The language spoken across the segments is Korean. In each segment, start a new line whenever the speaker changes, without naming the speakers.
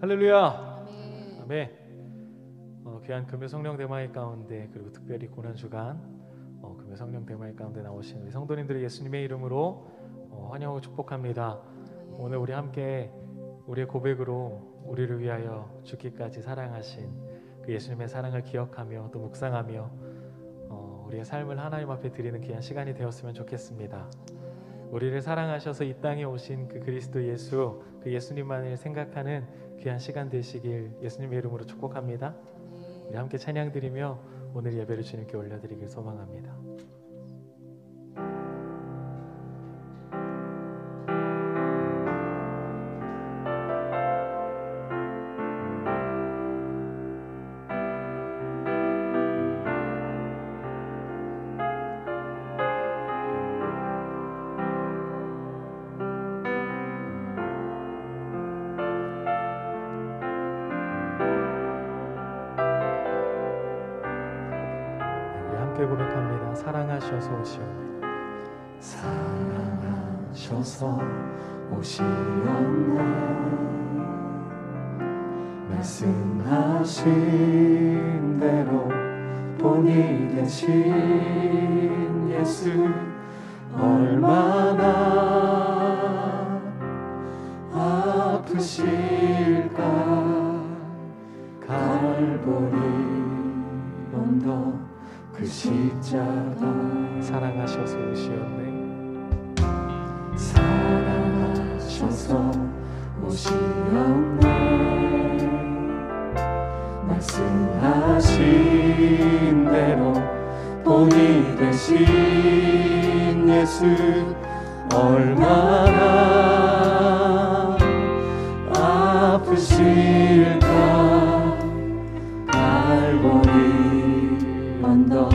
할렐루야. 아멘. 귀한 금요 성령 대마의 가운데, 그리고 특별히 고난 주간 금요 성령 대마의 가운데 나오신 우리 성도님들을 예수님의 이름으로 환영하고 축복합니다. 오늘 우리 함께 우리의 고백으로 우리를 위하여 죽기까지 사랑하신 그 예수님의 사랑을 기억하며 또 묵상하며 우리의 삶을 하나님 앞에 드리는 귀한 시간이 되었으면 좋겠습니다. 우리를 사랑하셔서 이 땅에 오신 그 그리스도 예수, 그 예수님만을 생각하는 귀한 시간 되시길 예수님의 이름으로 축복합니다. 우리 함께 찬양 드리며 오늘 예배를 주님께 올려드리길 소망합니다. 함께 고백합니다. 사랑하셔서 오시옵네.
사랑하셔서 오시옵네. 말씀하신 대로 본이 되신 예수, 얼마나 아프실까. 갈보리 언덕 그 십자가.
사랑하셔서 오시옵네.
사랑하셔서 오시옵네. 말씀하신 대로 본이 되신 예수, 얼마나 아프실까. 갈보리 언덕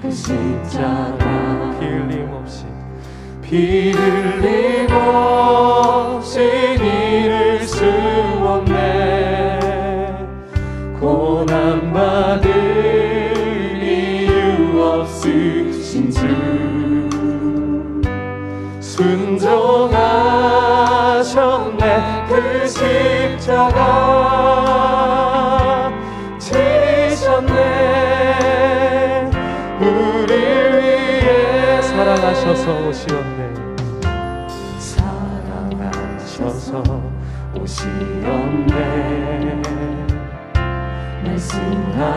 그 십자가. 피 흘림 없이 잃을 수 없네. 고난받을 이유 없으신 주, 순종하셨네. 그 십자가 지셨네. 우리를 위해
사랑하셔서 오시옵네.
사랑하셔서 오시옵네.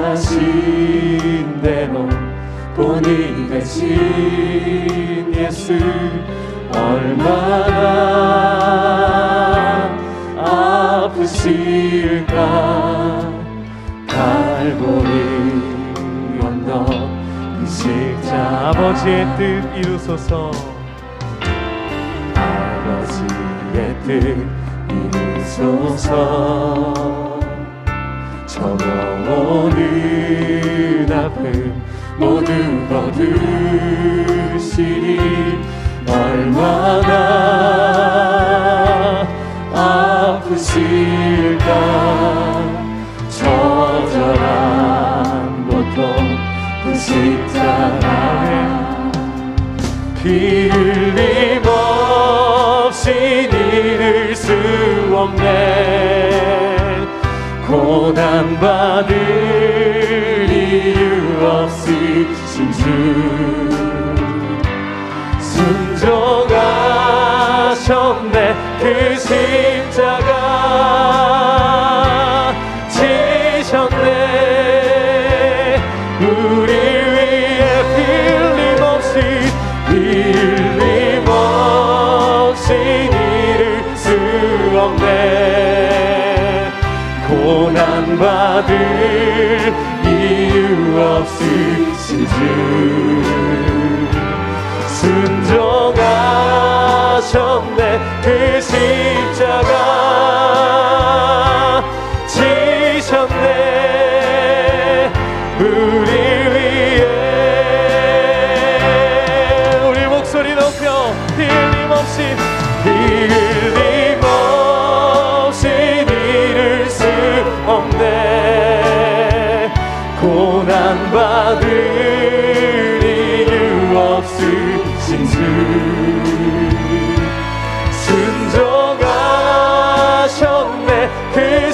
말씀하신 대로 본이 되신 예수, 얼마나 아프실까. 갈보리 언덕 그 십자가.
아버지의 뜻 이루소서.
아버지의 뜻 이루소서. 적어오는 아픔 모두 거두시리. 얼마나 아프실까. 처절한 고통 그 십자가. 피 흘림 없이 잃을 수 없네. 고난받을 이유 없으신 주, 순종하셨네. 그 십자가 지셨네. 우리 위해 피 흘림 없이 잃을 수 없네. 고난받을 이유 없으신 주, 순종하셨네. 그 십자가 지셨네. 우리 위해. 우리 목소리 높여. 피 흘림 없이 잃을 수 없네. 고난받을 이유 없으신 주, 순종하셨네. 그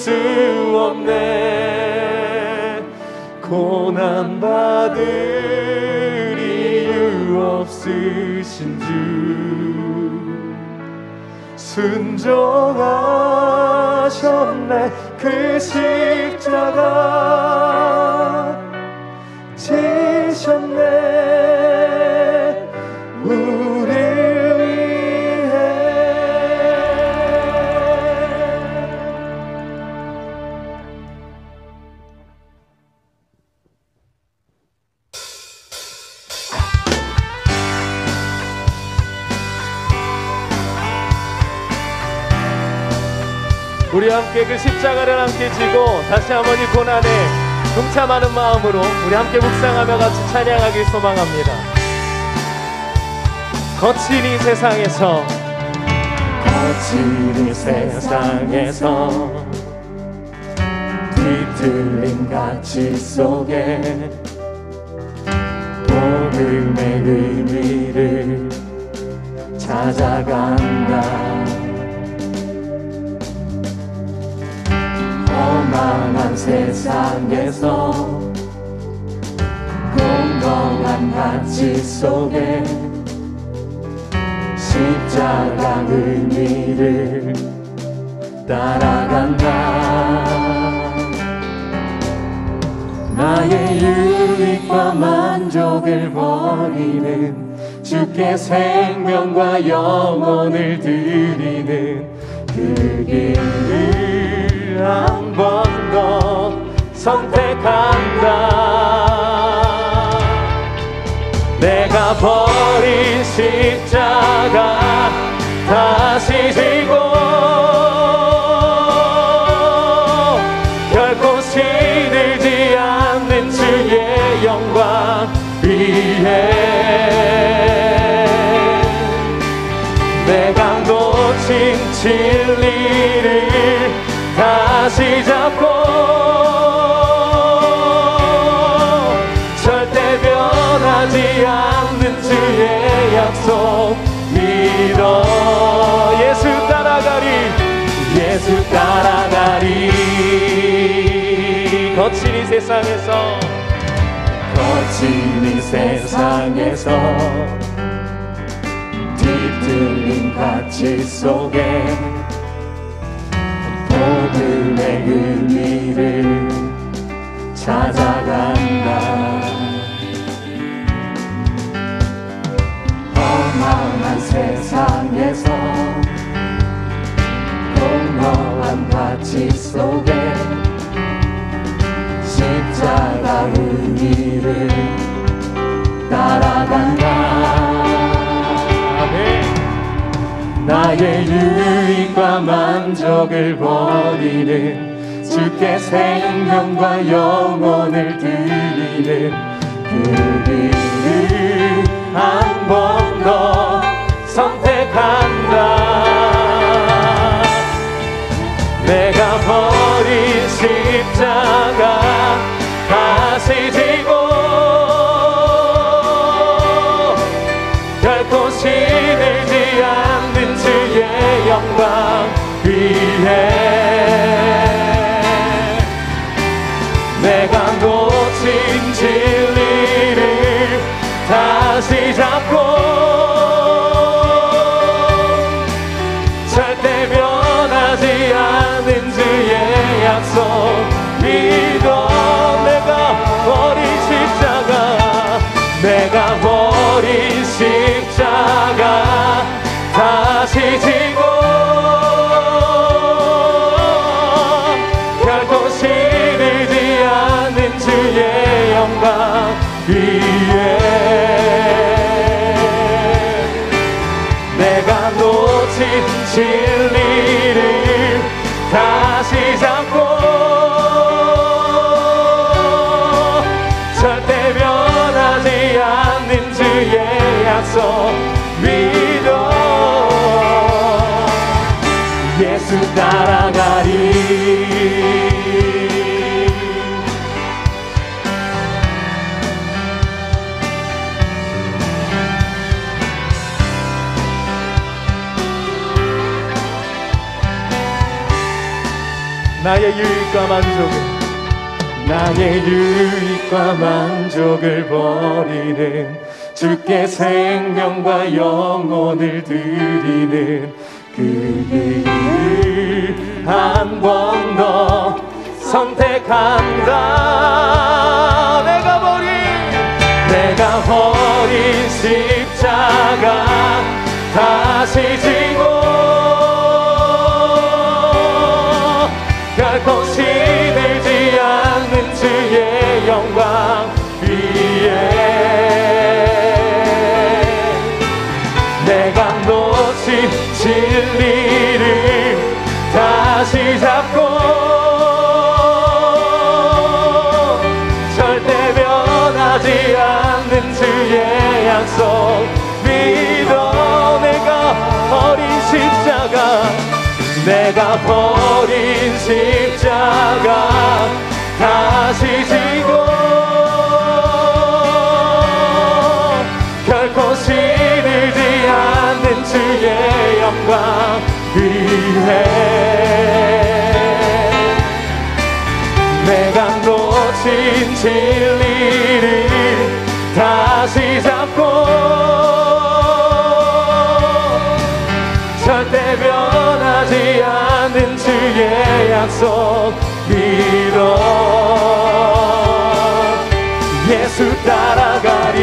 수 없네. 고난받을 이유 없으신 주 순종하셨네. 그 십자가 지셨네 우리를 위해.
우리 함께 그 십자가를 함께 지고 다시 한번 이 고난에 동참하는 마음으로 우리 함께 묵상하며 같이 찬양하길 소망합니다. 거친 이 세상에서
거친 이 세상에서 뒤틀린 가치 속에 복음의 의미를 찾아간다. 험한한 세상에서 공평한 가치 속에 십자가 의미를 따라간다. 나의 유익과 만족을 버리는 주께 생명과 영혼을 드리는 그 길을 한 번 더 선택한다. 내가 버린 십자가 다시 지고 결코 시들지 않는 주의 영광 위에 내가 놓친 진리를 다시 잡고 절대 변하지 않는 주의 약속 믿어. 예수 따라가리 예수 따라가리. 거친 이 세상에서 거친 이 세상에서 뒤틀린 가치 속에 복음의 의미를 찾아간다. 험한한 세상에서 공허한 가치 속에 십자가 의미를 따라간다. 나의 유익과 만족을 버리는 주께 생명과 영혼을 드리는 그 길을 한 번 더 선택한다. 내가 버린 십자가 다시 지고 결코 시들지 않는 주의 영광 위에 내가 놓친 진리를 다시 잡고 절대 변하지 않는 주의 약속 믿어. 내가 버린 십자가 내가 버린 십자가 다시 지고 결코 시들지 않는 주의 영광 위에 내가 놓친 진리를 다시 잡고 절대 변하지 않는 주의 약속 믿어. 예수 따라가리.
나의 유익과 만족을 버리는 주께 생명과 영혼을 드리는 그 길을 한 번 더 선택한다. 내가 버린 십자가 다시 지고 결코 시들지 않는 주의 영광 위에 내가 놓친 진리를 다시 잡고 절대 변하지 않는 주의 약속 믿어. 내가 버린 십자가 다시 지고 결코 시들지 않는 주의 영광 위에 내가 놓친 진리를 다시 잡고 절대 변하지 않는 주의 약속 믿어 예수 따라가리.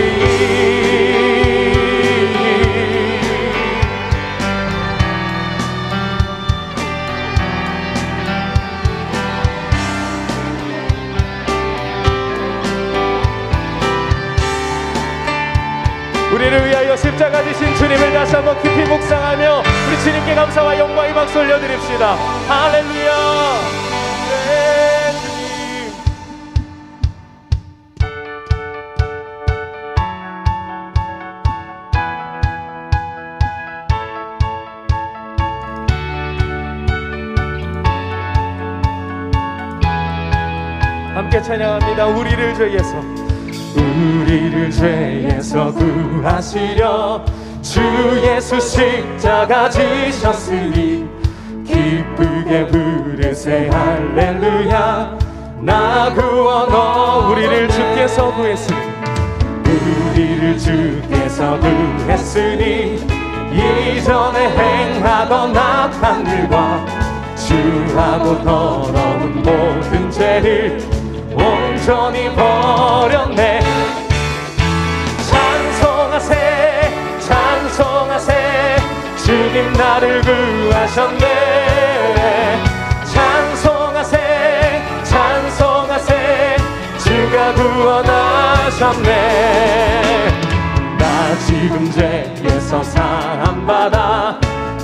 우리를 위하여 십자가 지신 주님을 다시 한번 깊이 묵상하며 우리 주님께 감사와 영광의 박수 올려드립시다. 할렐루야. 네, 주님. 함께 찬양합니다. 우리를 죄에서 구하시려 주 예수 십자가 지셨으니 기쁘게 부르세 할렐루야. 나 구원어 우리를 주께서 구했으니 이전에 행하던 악한 일과 주하고 더러운 모든 죄를 온전히 버렸네. 찬송하세 주님 나를 구하셨네. 찬송하세 주가 구원하셨네. 나 지금 죄에서 사함받아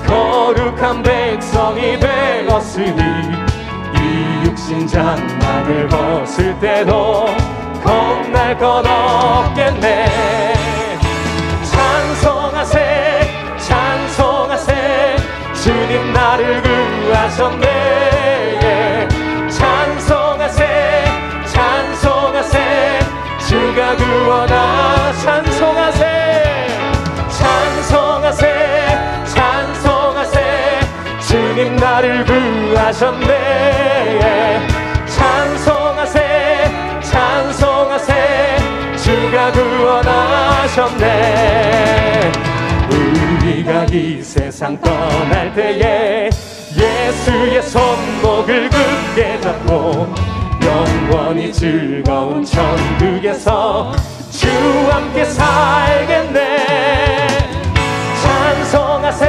거룩한 백성이 되었으니 이 육신 장막을 벗을 때도 겁날 것 없겠네. 찬송하세 주님 나를 구하셨네. 찬송하세 주가 찬송하세 주님 나를 구하셨네. 찬송하세 주가 구원하셨네. 우리가 이 세상 떠날 때에 예수의 손목을 굳게 잡고 영원히 즐거운 천국에서 주와 함께 살겠네. 찬송하세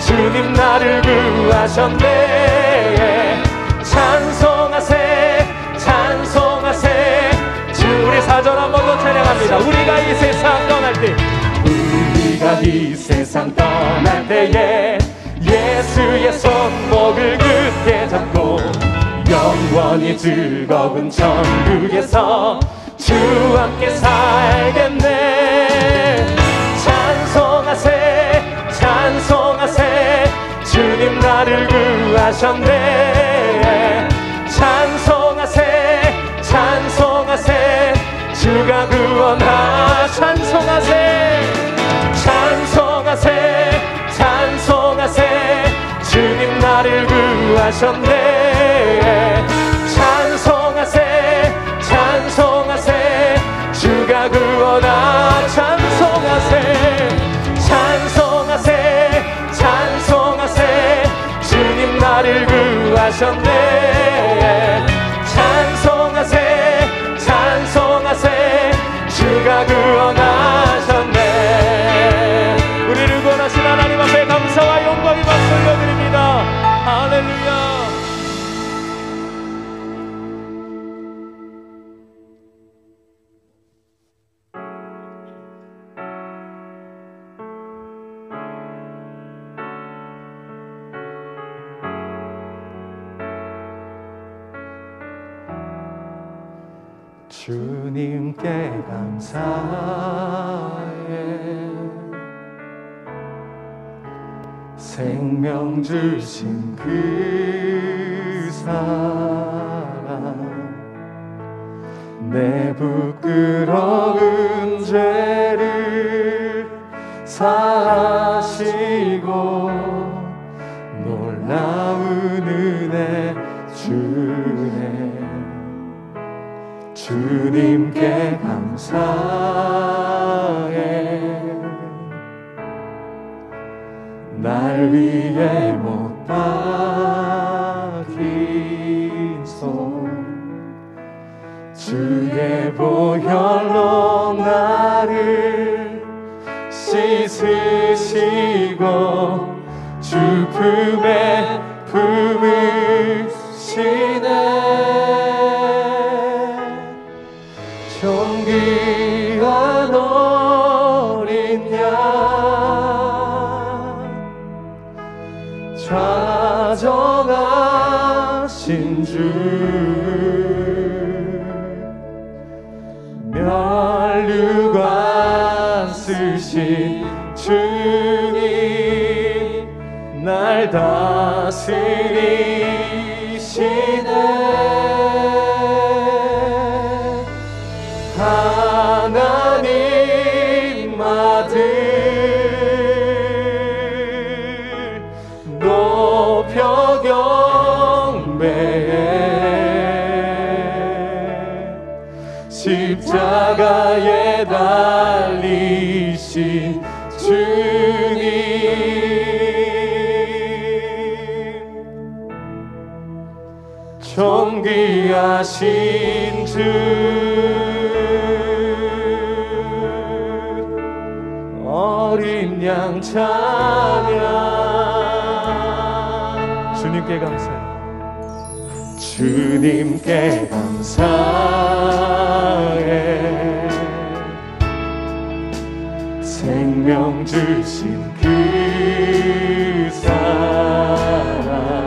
주님 나를 구하셨네. 찬송하세 우리 사전 한 번 더 찬양합니다. 우리가 이 세상 떠날 때에 예수의 손목을 굳게 잡고 영원히 즐거운 천국에서 주와 함께 살겠네. 찬송하세 주님 나를 구하셨네. 찬송하세 주가 찬송하세 주님 나를
구하셨네. 찬송하세 찬송하세 주가 구원하 찬송하세 찬송하세 찬송하세 주님 나를 구하셨네. 찬송하세 찬송하세 주가 구원하셨네. 우리를 구원하신 하나님 앞에 감사와 영광의 박수 올려드립니다. 할렐루야. 주님께 감사해. 생명 주신 그 사랑 내 부끄러운 죄를 사하시고 놀라운 은혜 주네. 주님께 감사해. 날 위해 못 박힌 손 주의 보혈로 나를 씻으시고 주 품에 품으시네. 존귀한 어린 양 좌정하신 주 멸류관 쓰신 주님 날 다스리시네. 하나님 아들 높여 경배해. 십자가에 달리신 주님 존귀하신 주 어린 양 찬양. 주님께 감사해. 주님께 감사해. 생명 주신 그 사랑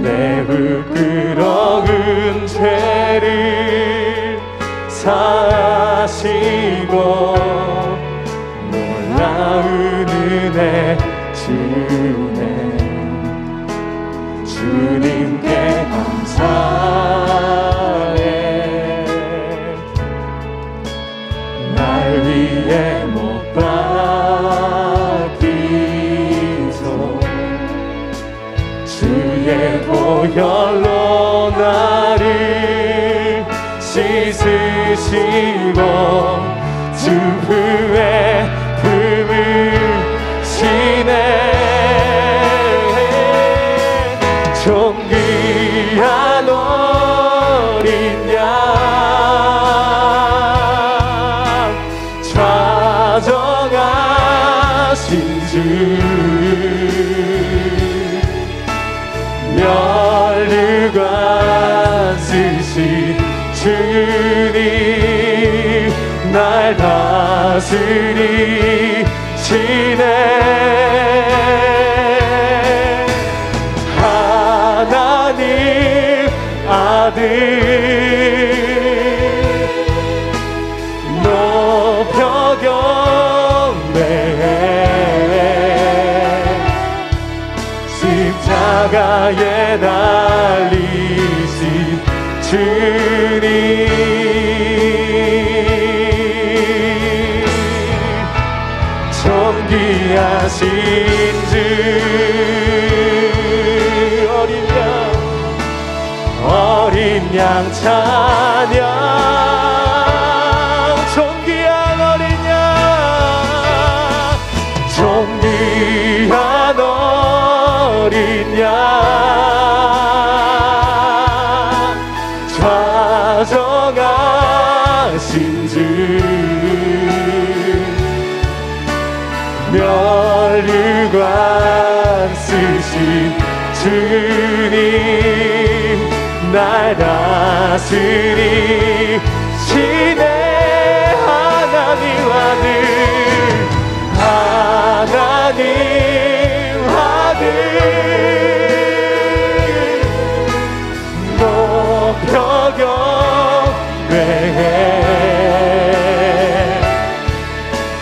내 부끄러운 죄를 사하시고 놀라운 은혜 주네. 주님께 감사해. 날 위해 못 박힌 손 주의 보혈로 나를 씻으시고 주 후에 품으시네. 존귀한 어린 양 좌정하신 주 멸류관 쓰신 주님 날 다스리시네. 하나님 아들 높여 경배해. 십자가에 달리신 주님 존귀하신 주 어린 양 찬양 존귀한 어린 양 존귀한 어린 양 좌정하신 주 멸류관 쓰신 주님 날 다스리 신의 하나님 아들 하나님 아들 높여 경배해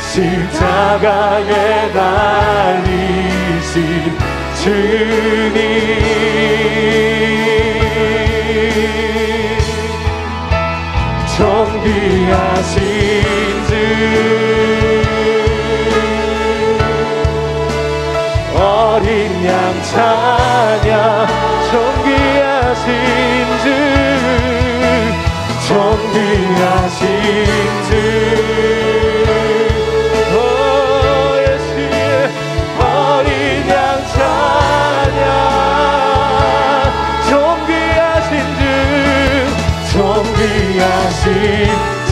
십자가에 달리신 주님 존귀하신 주 어린 양 찬양 존귀하신 주 존귀하신 주 예수의 어린 양 찬양 존귀하신 주 존귀하신 주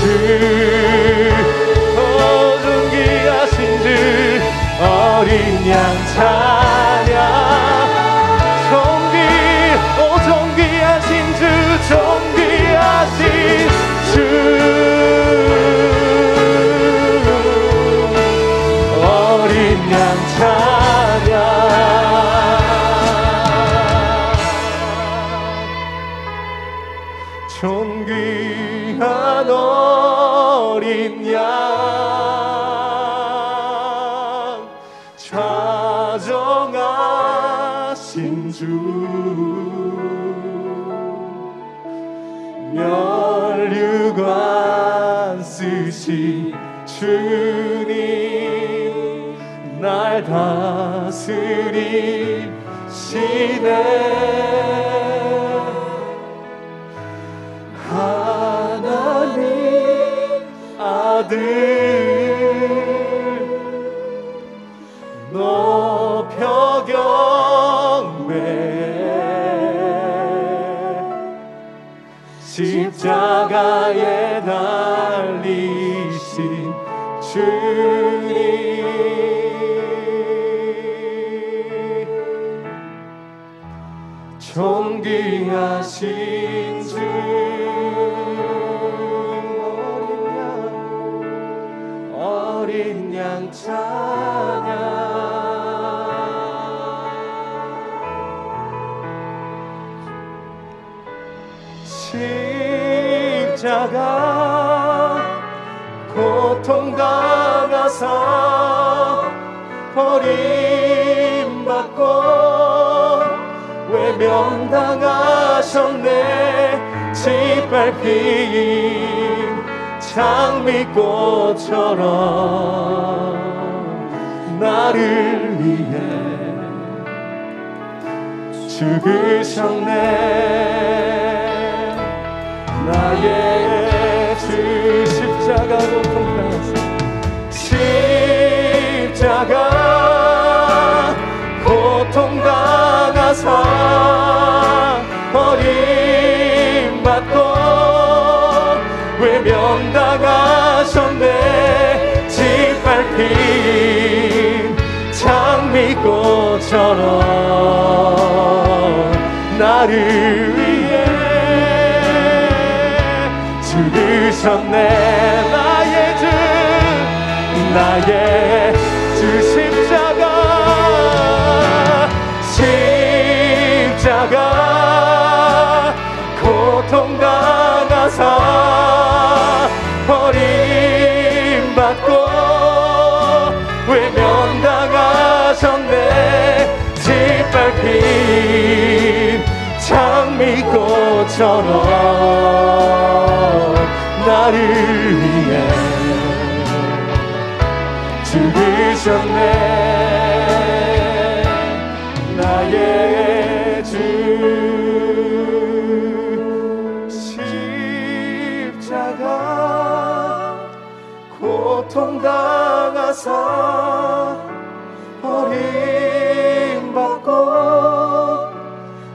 존귀하신 주 어린 양 찬양 존귀하신 주 존귀하신 주 어린 양 찬양 존귀한 어린 양 좌정하신 주 멸류관 쓰신 주님 날 다스리시네 하나님 아들 높여 경배해 십자가에 달리신 주님 존귀하신 주 어린 양 찬양 십자가 고통당하사 버림받고 외면당하셨네 짓밟힌 장미꽃처럼 나를 위해 죽으셨네 나의 주 십자가 고통당하사 십자가 고통당하사 버림받고 외면당하셨네 짓밟힌 장미꽃처럼 나를 위해 죽으셨네 나의 주 십자가 고통당하사 버림받고 외면당하셨네 짓밟힌 장미꽃처럼 나를 위해 죽으셨네 나의 주
십자가 버림받고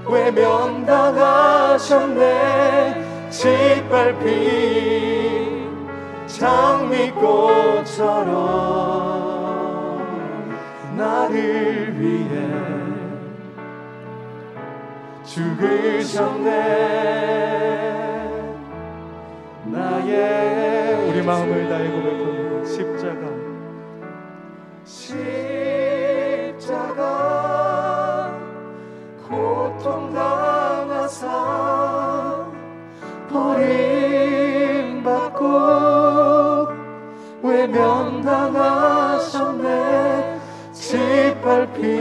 외면당하셨네. 짓밟힌 장미꽃처럼 나를 위해 죽으셨네. 나의 우리 마음을 다해 고백합니다. 십자가 고통당하사 버림받고 외면당하셨네. 짓밟힌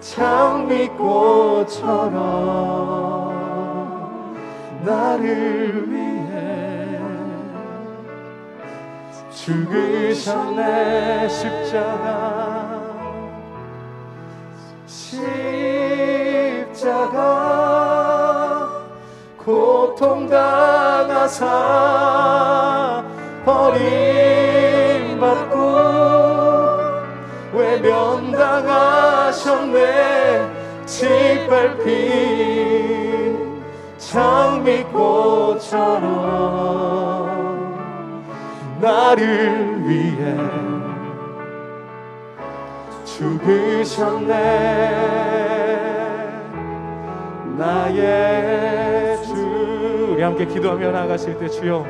장미꽃처럼 나를 위해 죽으셨네. 십자가 고통당하사 버림받고 외면당하셨네. 짓밟힌 장미꽃처럼 나를 위해 죽으셨네. 나의 주. 우리 함께 기도하며 나아가실 때, 주여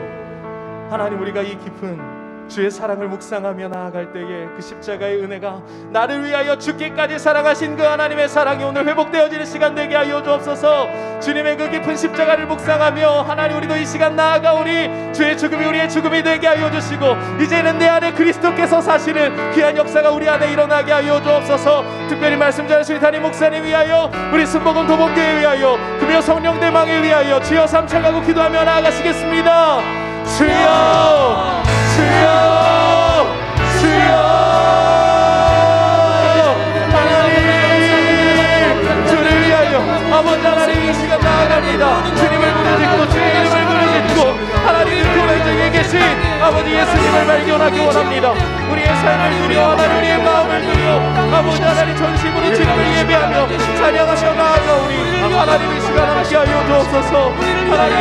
하나님, 우리가 이 깊은 주의 사랑을 묵상하며 나아갈 때에 그 십자가의 은혜가 나를 위하여 죽기까지 사랑하신 그 하나님의 사랑이 오늘 회복되어지는 시간 되게 하여 주옵소서. 주님의 그 깊은 십자가를 묵상하며 하나님, 우리도 이 시간 나아가오니 주의 죽음이 우리의 죽음이 되게 하여 주시고 이제는 내 안에 그리스도께서 사시는 귀한 역사가 우리 안에 일어나게 하여 주옵소서. 특별히 말씀 전하신 담임 목사님 위하여, 우리 순복음 도봉교회 위하여, 금요 성령 대망을 위하여 주여 삼창하고 기도하며 나아가시겠습니다. 주여, 주여, 주여. 하나님, 주를 위하여 아버지 하나님 이 시간 나아갑니다. 주님을 부르짖고 주의 이름을 부르짖고 하나님의 교회중에 계신 아버지 예수님을 발견하기 원합니다. 우리의 삶을 누려 하나님, 우리의 마음을 누려 아버지 하나님 전심으로 주님을 예배하며 찬양하며 나아가오니 하나님 이 시간 함께하여 주옵소서. 하나님,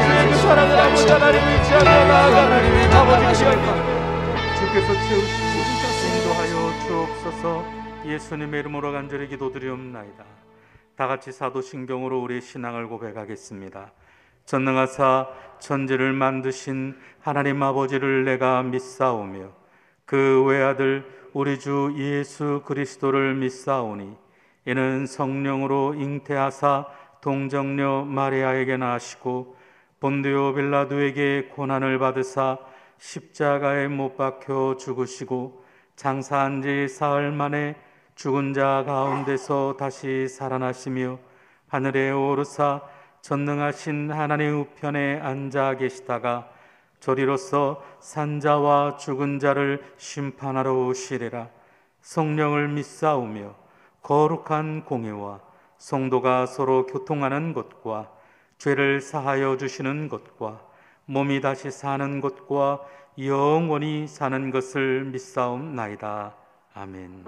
주의 그 사랑을 아버지 하나님 의지하며 나아가는 아버지 그 시간입니다.
주께서 채우시고 인도하여 주옵소서. 예수님의 이름으로 간절히 기도드리옵나이다. 다같이 사도신경으로 우리의 신앙을 고백하겠습니다. 전능하사 천지를 만드신 하나님 아버지를 내가 믿사오며 그 외아들 우리 주 예수 그리스도를 믿사오니 이는 성령으로 잉태하사 동정녀 마리아에게 나시고 본디오 빌라도에게 고난을 받으사 십자가에 못 박혀 죽으시고 장사한 지 사흘 만에 죽은 자 가운데서 다시 살아나시며 하늘에 오르사 전능하신 하나님 우편에 앉아 계시다가 저리로서 산자와 죽은 자를 심판하러 오시리라. 성령을 믿사오며 거룩한 공회와 성도가 서로 교통하는 것과 죄를 사하여 주시는 것과 몸이 다시 사는 것과 영원히 사는 것을 믿사옵나이다. 아멘.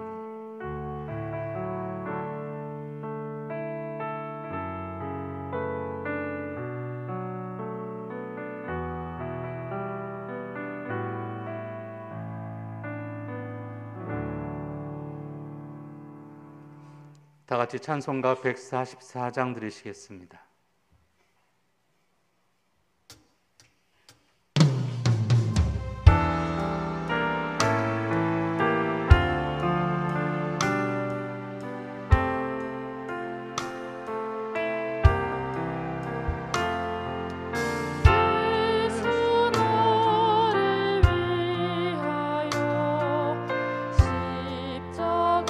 다 같이 찬송가 144장 드리시겠습니다.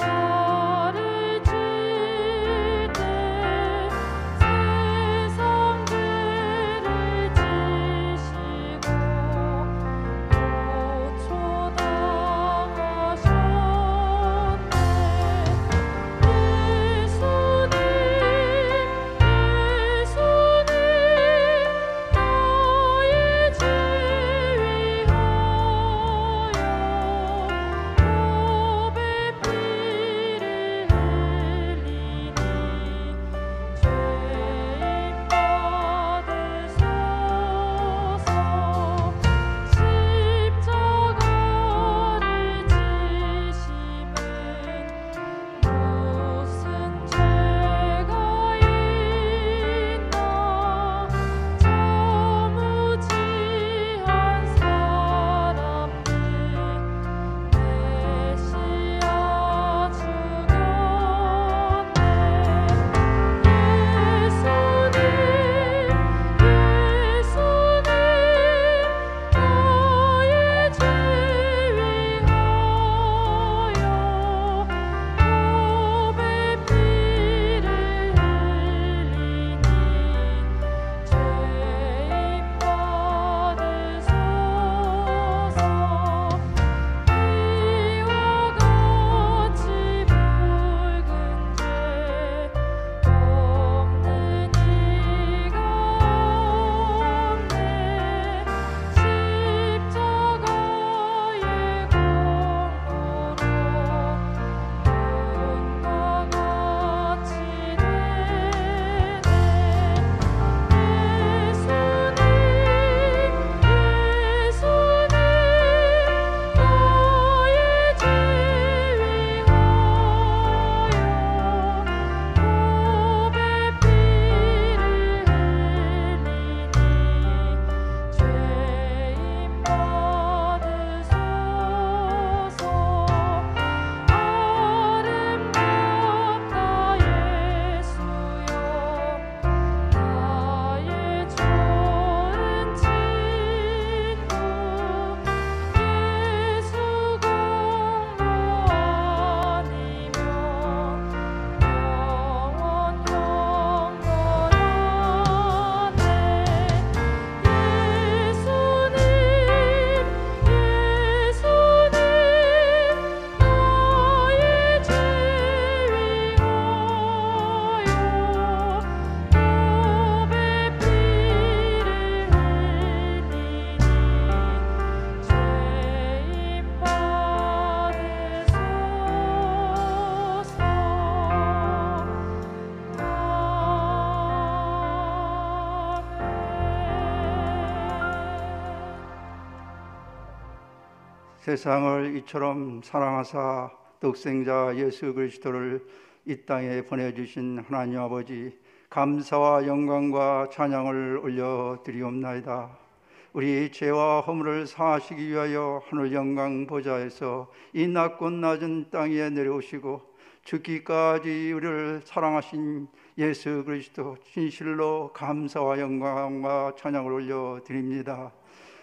십자가를 질 때 세상을 이처럼 사랑하사 독생자 예수 그리스도를 이 땅에 보내주신 하나님 아버지, 감사와 영광과 찬양을 올려드리옵나이다. 우리 죄와 허물을 사하시기 위하여 하늘 영광 보좌에서 이 낮고 낮은 땅 위에 내려오시고 죽기까지 우리를 사랑하신 예수 그리스도, 진실로 감사와 영광과 찬양을 올려드립니다.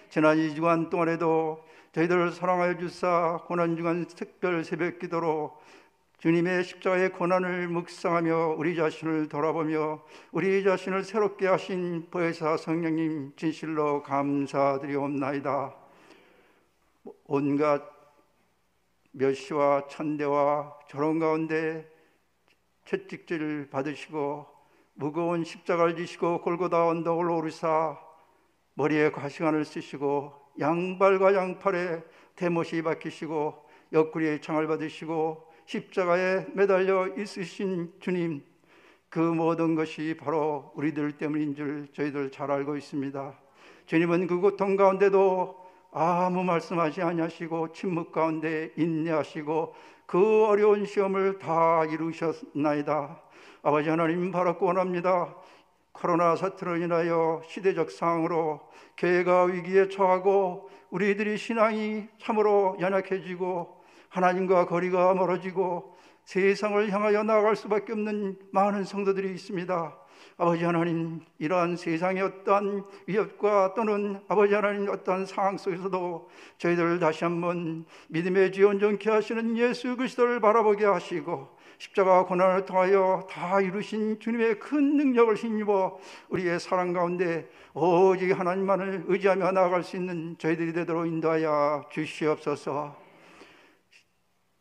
지난 2주간 동안에도 저희들을 사랑하여 주사 고난주간 특별 새벽 기도로 주님의 십자가의 고난을 묵상하며 우리 자신을 돌아보며 우리 자신을 새롭게 하신 보혜사 성령님, 진실로 감사드리옵나이다. 온갖 멸시와 천대와 조롱 가운데 채찍질 받으시고 무거운 십자가를 지시고 골고다 언덕을 오르사 머리에 가시관을 쓰시고 양발과 양팔에 대못이 박히시고 옆구리에 창을 받으시고 십자가에 매달려 있으신 주님, 그 모든 것이 바로 우리들 때문인 줄 저희들 잘 알고 있습니다. 주님은 그 고통 가운데도 아무 말씀하지 아니하시고 침묵 가운데 인내하시고 그 어려운 시험을 다 이루셨나이다. 아버지 하나님, 바라고 원합니다. 코로나 사태로 인하여 시대적 상황으로 교회가 위기에 처하고 우리들이 신앙이 참으로 연약해지고 하나님과 거리가 멀어지고 세상을 향하여 나아갈 수밖에 없는 많은 성도들이 있습니다. 아버지 하나님, 이러한 세상의 어떠한 위협과 또는 아버지 하나님 어떠한 상황 속에서도 저희들 다시 한번 믿음의 지 온전케 하시는 예수 그리스도를 바라보게 하시고 십자가 고난을 통하여 다 이루신 주님의 큰 능력을 힘입어 우리의 사랑 가운데 오직 하나님만을 의지하며 나아갈 수 있는 저희들이 되도록 인도하여 주시옵소서.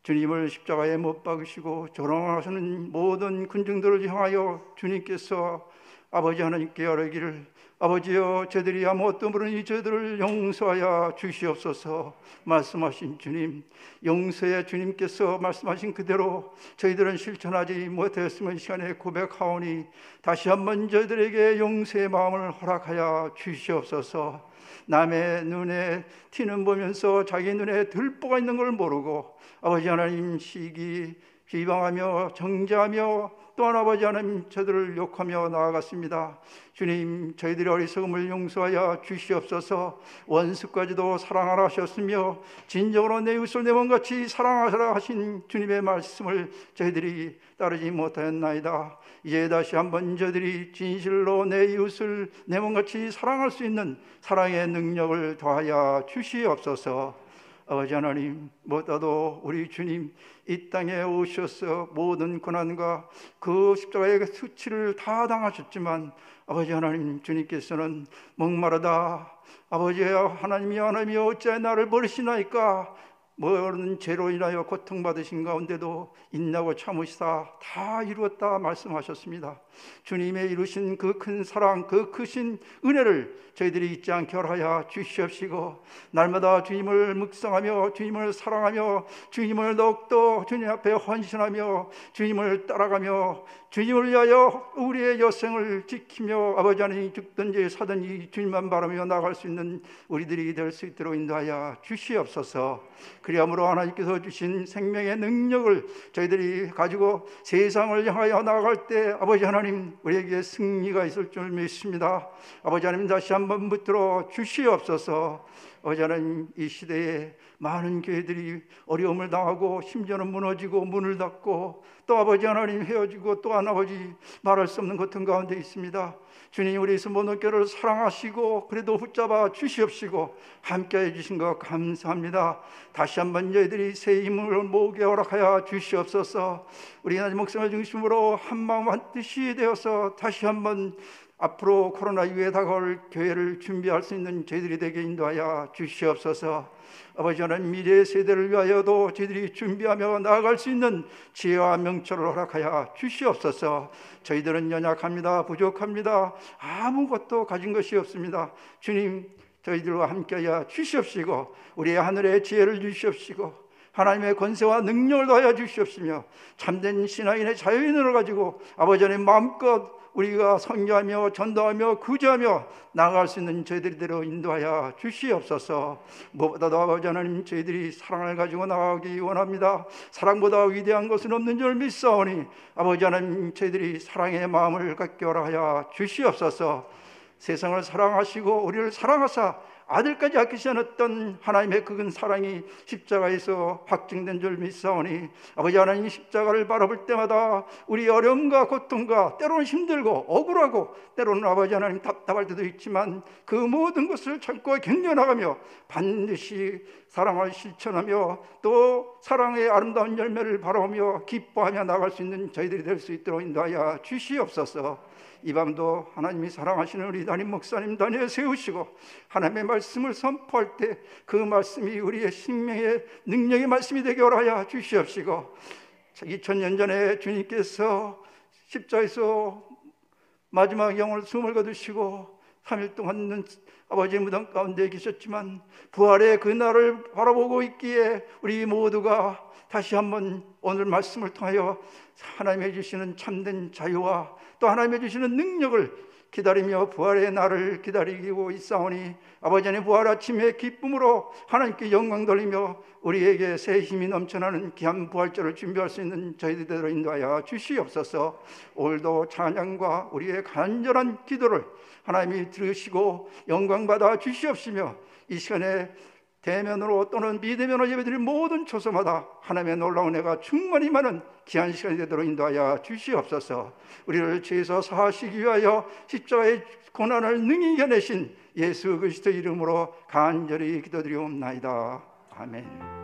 주님을 십자가에 못 박으시고 조롱하시는 모든 군중들을 향하여 주님께서 아버지 하나님께 아뢰기를, 아버지여, 저들이 아무것도 모르니 저들을 용서하여 주시옵소서 말씀하신 주님, 용서의 주님께서 말씀하신 그대로 저희들은 실천하지 못했으면 시간에 고백하오니 다시 한번 저희들에게 용서의 마음을 허락하여 주시옵소서. 남의 눈에 티는 보면서 자기 눈에 들보가 있는 걸 모르고 아버지 하나님 시기 비방하며 정죄하며 또한 아버지 하나님 저들을 욕하며 나아갔습니다. 주님, 저희들의 어리석음을 용서하여 주시옵소서. 원수까지도 사랑하라 하셨으며 진정으로 내 이웃을 내 몸같이 사랑하라 하신 주님의 말씀을 저희들이 따르지 못하였나이다. 이제 다시 한번 저들이 진실로 내 이웃을 내 몸같이 사랑할 수 있는 사랑의 능력을 더하여 주시옵소서. 아버지 하나님, 무엇보다도 우리 주님 이 땅에 오셔서 모든 고난과 그 십자가의 수치를 다 당하셨지만 아버지 하나님, 주님께서는 목마르다 아버지여 하나님이여 하나님이여 어찌하여 나를 버리시나이까 모든 죄로 인하여 고통받으신 가운데도 인내하고 참으시다 다 이루었다 말씀하셨습니다. 주님의 이루신 그 큰 사랑, 그 크신 은혜를 저희들이 잊지 않게 하여 주시옵시고 날마다 주님을 묵상하며 주님을 사랑하며 주님을 더욱더 주님 앞에 헌신하며 주님을 따라가며 주님을 위하여 우리의 여생을 지키며 아버지 하나님 죽든지 사든지 주님만 바라며 나아갈 수 있는 우리들이 될 수 있도록 인도하여 주시옵소서. 그리함으로 하나님께서 주신 생명의 능력을 저희들이 가지고 세상을 향하여 나아갈 때 아버지 하나님 우리에게 승리가 있을 줄 믿습니다. 아버지 하나님 다시 한번 붙들어 주시옵소서. 아버지 하나님 이 시대에 많은 교회들이 어려움을 당하고 심지어는 무너지고 문을 닫고 또 아버지 하나님 헤어지고 또한 아버지 말할 수 없는 고통 가운데 있습니다. 주님, 우리 모든 교회를 사랑하시고 그래도 붙잡아 주시옵시고 함께해 주신 것 감사합니다. 다시 한번 저희들이 새 힘을 모으게 허락하여 주시옵소서. 우리 하나님 목숨을 중심으로 한마음 한뜻이 되어서 다시 한번 앞으로 코로나 이후에 다가올 교회를 준비할 수 있는 저희들이 되게 인도하여 주시옵소서. 아버지 하나님 미래의 세대를 위하여도 저희들이 준비하며 나아갈 수 있는 지혜와 명철을 허락하여 주시옵소서. 저희들은 연약합니다. 부족합니다. 아무것도 가진 것이 없습니다. 주님, 저희들과 함께하여 주시옵시고 우리의 하늘의 지혜를 주시옵시고 하나님의 권세와 능력을 더하여 주시옵시며 참된 신앙인의 자유인으로 가지고 아버지 하나님 마음껏 우리가 선교하며 전도하며 구제하며 나아갈 수 있는 저희들대로 인도하여 주시옵소서. 무엇보다도 아버지 하나님 저희들이 사랑을 가지고 나아가기 원합니다. 사랑보다 위대한 것은 없는 줄 믿사오니 아버지 하나님 저희들이 사랑의 마음을 갖게 하여 주시옵소서. 세상을 사랑하시고 우리를 사랑하사 아들까지 아끼지 않았던 하나님의 그 사랑이 십자가에서 확증된 줄 믿사오니 아버지 하나님 십자가를 바라볼 때마다 우리 어려움과 고통과 때로는 힘들고 억울하고 때로는 아버지 하나님 답답할 때도 있지만 그 모든 것을 참고 견뎌나가며 반드시 사랑을 실천하며 또 사랑의 아름다운 열매를 바라보며 기뻐하며 나갈 수 있는 저희들이 될 수 있도록 인도하여 주시옵소서. 이 밤도 하나님이 사랑하시는 우리 담임 목사님 단위에 세우시고 하나님의 말씀을 선포할 때 그 말씀이 우리의 생명의 능력의 말씀이 되게 하여 주시옵시고 2000년 전에 주님께서 십자에서 마지막 영혼을 숨을 거두시고 3일 동안은 아버지의 무덤 가운데 계셨지만 부활의 그 날을 바라보고 있기에 우리 모두가 다시 한번 오늘 말씀을 통하여 하나님이 주시는 참된 자유와 또 하나님이 주시는 능력을 기다리며 부활의 날을 기다리고 있사오니 아버지 하나님 부활 아침의 기쁨으로 하나님께 영광 돌리며 우리에게 새 힘이 넘쳐나는 귀한 부활절을 준비할 수 있는 저희들대로 인도하여 주시옵소서. 오늘도 찬양과 우리의 간절한 기도를 하나님이 들으시고 영광 받아 주시옵시며 이 시간에 대면으로 또는 비대면으로 예배드린 모든 초소마다 하나님의 놀라운 은혜가 충만히 많은 귀한 시간이 되도록 인도하여 주시옵소서. 우리를 죄에서 사하시기 위하여 십자가의 고난을 능히 이겨내신 예수 그리스도 이름으로 간절히 기도드리옵나이다. 아멘.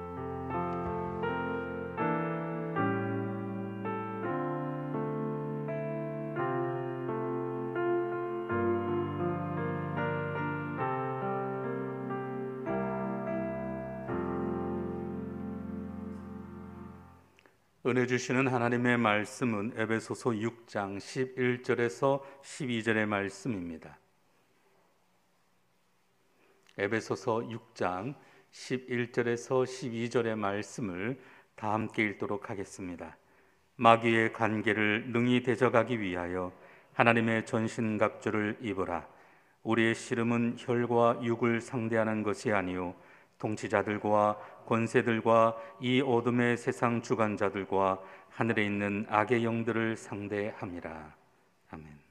은혜 주시는 하나님의 말씀은 에베소서 6장 11절에서 12절의 말씀입니다. 에베소서 6장 11절에서 12절의 말씀을 다 함께 읽도록 하겠습니다. 마귀의 관계를 능히 대적하기 위하여 하나님의 전신갑주를 입으라. 우리의 씨름은 혈과 육을 상대하는 것이 아니요 통치자들과 권세들과 이 어둠의 세상 주관자들과 하늘에 있는 악의 영들을 상대함이라. 아멘.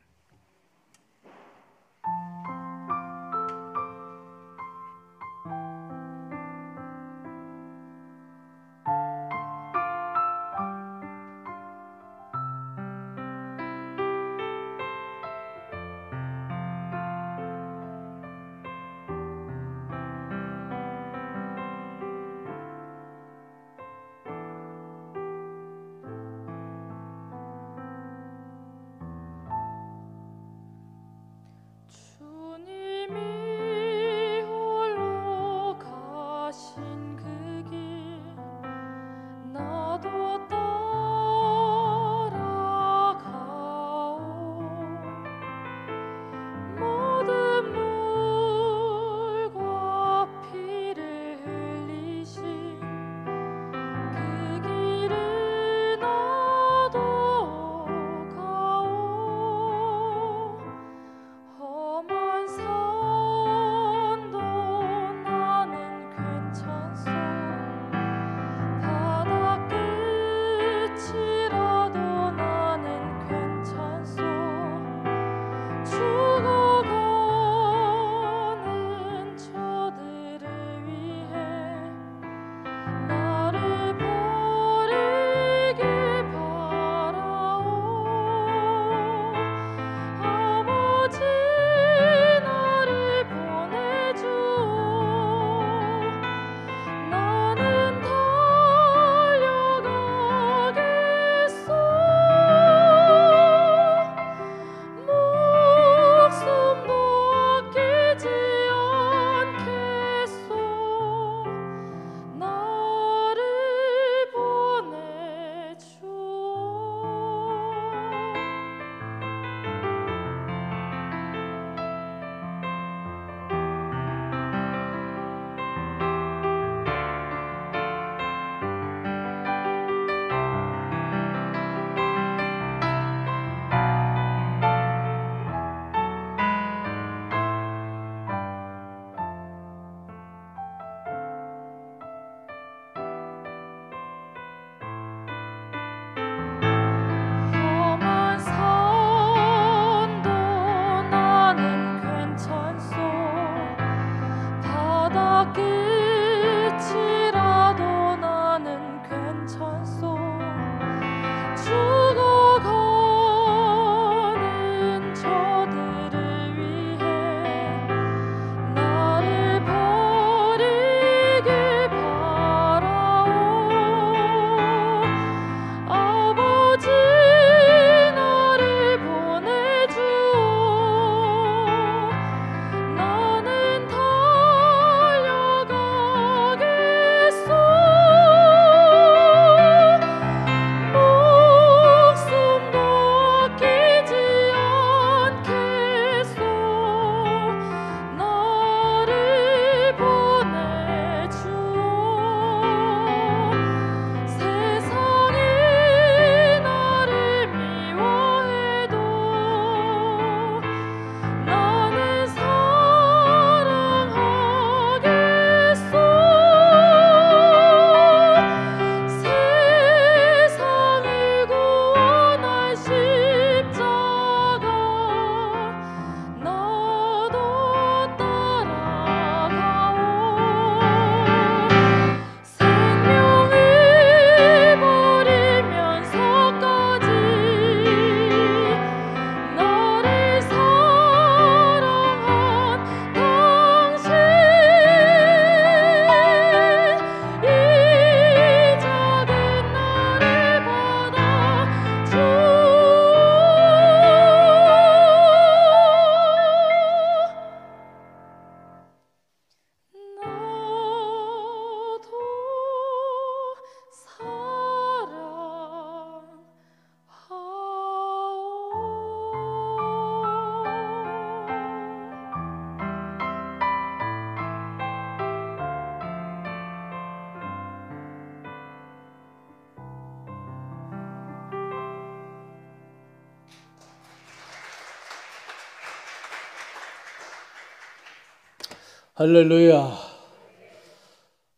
할렐루야.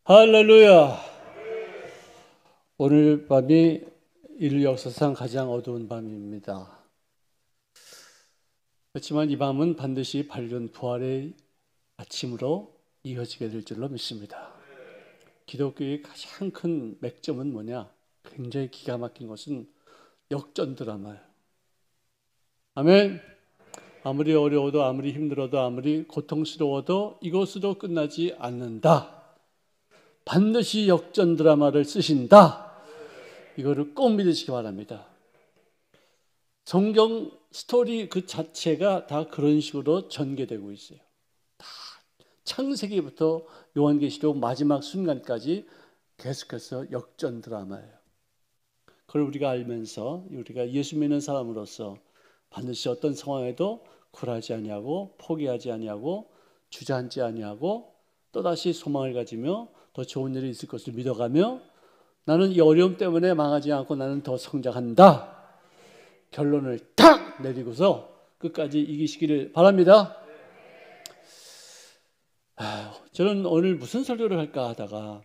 할렐루야. 오늘 밤이 인류 역사상 가장 어두운 밤입니다. 그렇지만 이 밤은 반드시 발견 부활의 아침으로 이어지게 될 줄로 믿습니다. 기독교의 가장 큰 맥점은 뭐냐? 굉장히 기가 막힌 것은 역전 드라마예요. 아멘. 아무리 어려워도, 아무리 힘들어도, 아무리 고통스러워도 이것으로 끝나지 않는다. 반드시 역전 드라마를 쓰신다. 이거를 꼭 믿으시기 바랍니다. 성경 스토리 그 자체가 다 그런 식으로 전개되고 있어요. 다 창세기부터 요한계시록 마지막 순간까지 계속해서 역전 드라마예요. 그걸 우리가 알면서 우리가 예수 믿는 사람으로서 반드시 어떤 상황에도 굴하지 아니하고 포기하지 아니하고 주저앉지 아니하고 또다시 소망을 가지며 더 좋은 일이 있을 것을 믿어가며 나는 이 어려움 때문에 망하지 않고 나는 더 성장한다. 결론을 탁 내리고서 끝까지 이기시기를 바랍니다. 저는 오늘 무슨 설교를 할까 하다가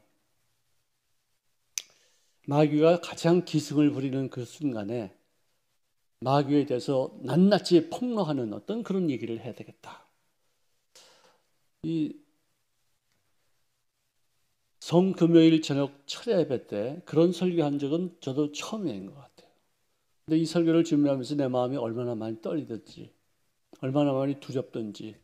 마귀가 가장 기승을 부리는 그 순간에 마귀에 대해서 낱낱이 폭로하는 어떤 그런 얘기를 해야 되겠다. 이 성금요일 저녁 철야 예배 때 그런 설교한 적은 저도 처음인 것 같아요. 근데 이 설교를 준비하면서 내 마음이 얼마나 많이 떨리든지 얼마나 많이 두렵든지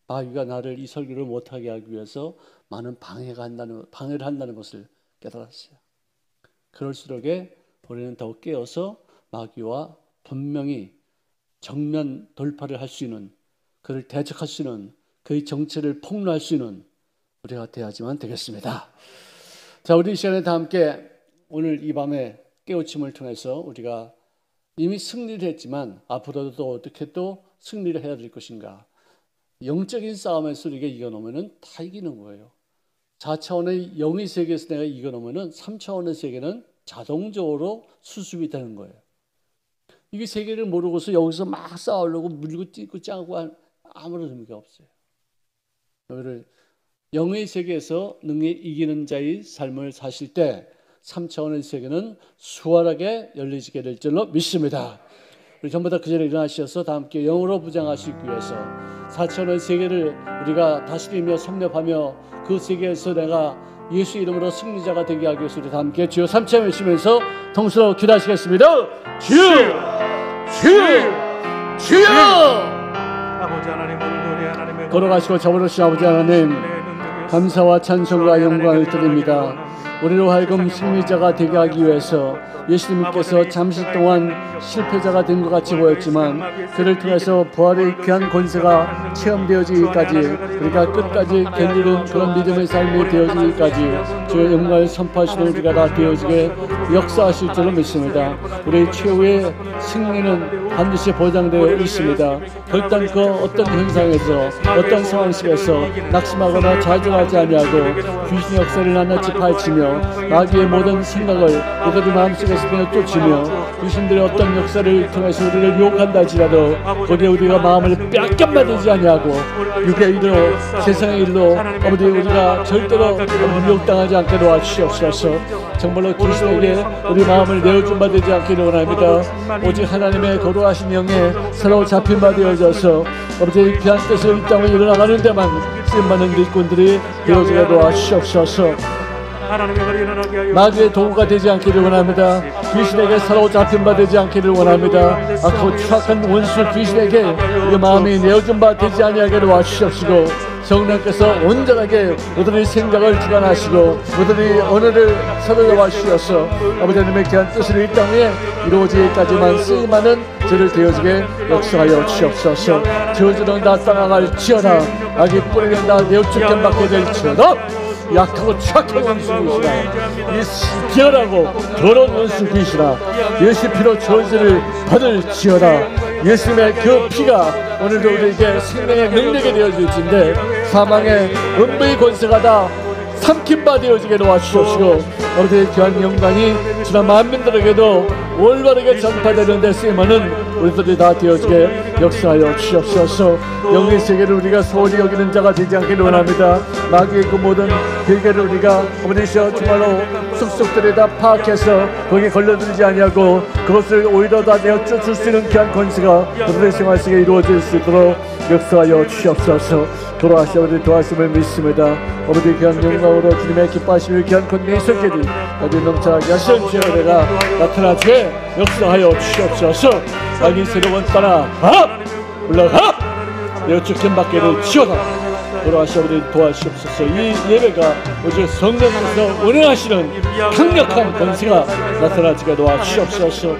마귀가 나를 이 설교를 못하게 하기 위해서 많은 방해를 한다는 것을 깨달았어요. 그럴수록에 우리는 더욱 깨어서 마귀와 분명히 정면 돌파를 할 수 있는, 그를 대적할 수 있는, 그의 정체를 폭로할 수 있는 우리가 되어야지만 되겠습니다. 자, 우리 이 시간에 다 함께 오늘 이 밤에 깨우침을 통해서 우리가 이미 승리를 했지만 앞으로도 어떻게 또 승리를 해야 될 것인가. 영적인 싸움에서 우리가 이겨놓으면 다 이기는 거예요. 4차원의 영의 세계에서 내가 이겨놓으면 3차원의 세계는 자동적으로 수습이 되는 거예요. 이게 세계를 모르고서 여기서 막 싸우려고 물고 뛰고 짜고 아무런 의미가 없어요. 여기를 영의 세계에서 능히 이기는 자의 삶을 사실 때 3차원의 세계는 수월하게 열리게 될 줄로 믿습니다. 우리 전부 다 그 자리에 일어나셔서 다 함께 영으로 부장하시기 위해서 4차원의 세계를 우리가 다스리며 섭렵하며 그 세계에서 내가 예수 이름으로 승리자가 되게 하기 위해서 우리 다 함께 주여 3차 외치면서 통수로 기도하시겠습니다. 주여! 주여! 주여!
아버지 하나님, 오늘도 우리 하나님의
걸어가시고 잡으러신 아버지 하나님, 감사와 찬송과 영광을 드립니다. 우리로 하여금 승리자가 되게 하기 위해서 예수님께서 잠시 동안 실패자가 된 것 같이 보였지만 그를 통해서 부활의 귀한 권세가 체험되어지기까지 우리가 끝까지 견디는 그런 믿음의 삶이 되어지기까지 주의 영광을 선포하시는 우리가 다 되어지게 역사하실 줄로 믿습니다. 우리의 최후의 승리는 반드시 보장되어 있습니다. 결단코 어떤 현상에서 어떤 상황 속에서 낙심하거나 좌절하지 아니하고 귀신의 역사를 낱낱이 파헤치며 마귀의 모든 생각을 우리 마음속에서 쫓으며 귀신들의 어떤 역사를 통해서 우리를 유혹한다 할지라도 거기에 우리가 마음을 빼앗겨만들지 아니하고 육의 일로 세상의 일로 아버지 우리가 절대로 유혹당하지 않게 도와주시옵소서. 정말로 귀신에게 우리 마음을 내어준 바 되지 않기를 원합니다. 오직 하나님의 거룩하신 영에 새로 잡힌 바 되어져서 아버지의 귀한 뜻을 이 땅에 일어나가는 데만 쓰임받는 일꾼들이 되어지게 도와주시옵소서. 마귀의 도구가 되지 않기를 원합니다. 귀신에게 사로잡힌 바 되지 않기를 원합니다. 악하고 추악한 원수 귀신에게 우리 마음이 내어준 바 되지 아니하게 도와주시옵시고 성령께서 온전하게 우리의 생각을 주관하시고 우리의 언어를 사로잡아 주셔서 아버지 하나님의 귀한 뜻을 이 땅에 이루어지기까지만 쓰임하는 저를 되어지게 역사하여 주시옵소서. 저주는 다 떠나갈지어다. 악이 뿌리는 다 내어 죽게 받게 될지어다. 약하고 착한 원수 귀신아, 이 비열하고 더러운 원수 귀신아, 예수 피로 저주를 받을지어다. 예수님의 그 피가 오늘도 우리에게 생명의 능력이 되어질진데 사망의 음부의 권세가 다 삼킨 바 되어지게 도와주시옵시고 아버지의 귀한 영광이 주나 만민들에게도 올바르게 전파되는 데 쓰임하는 우리들이 다 되어지게 역사하여 주옵소서. 영의 세계를 우리가 소홀히 여기는 자가 되지 않기를 원합니다. 마귀의 그 모든 길게를 우리가 아버지시여 정말로 쏙쏙들이 다 파악해서 거기에 걸려들지 아니하고 그것을 오히려 다 내어 쫓을 수 있는 귀한 권세가 우리의 생활 속에 이루어질 수 있도록 역사하여 주옵소서. 돌아가신 아버지 도와주심을 믿습니다. 아버지 귀한 영광으로 주님의 기뻐하심을 귀한 권능의 손길이 아주 넘쳐나게 하시는 주의 은혜가 나타나게 역사하여 주옵소서. 아니 새로운 떠나 올라가 내 주권 밖에를 치워다 돌아가신 아버지 도와주옵소서. 이 예배가 오직 성령께서 운행하시는 강력한 권세가 나타나지게 도와주옵소서.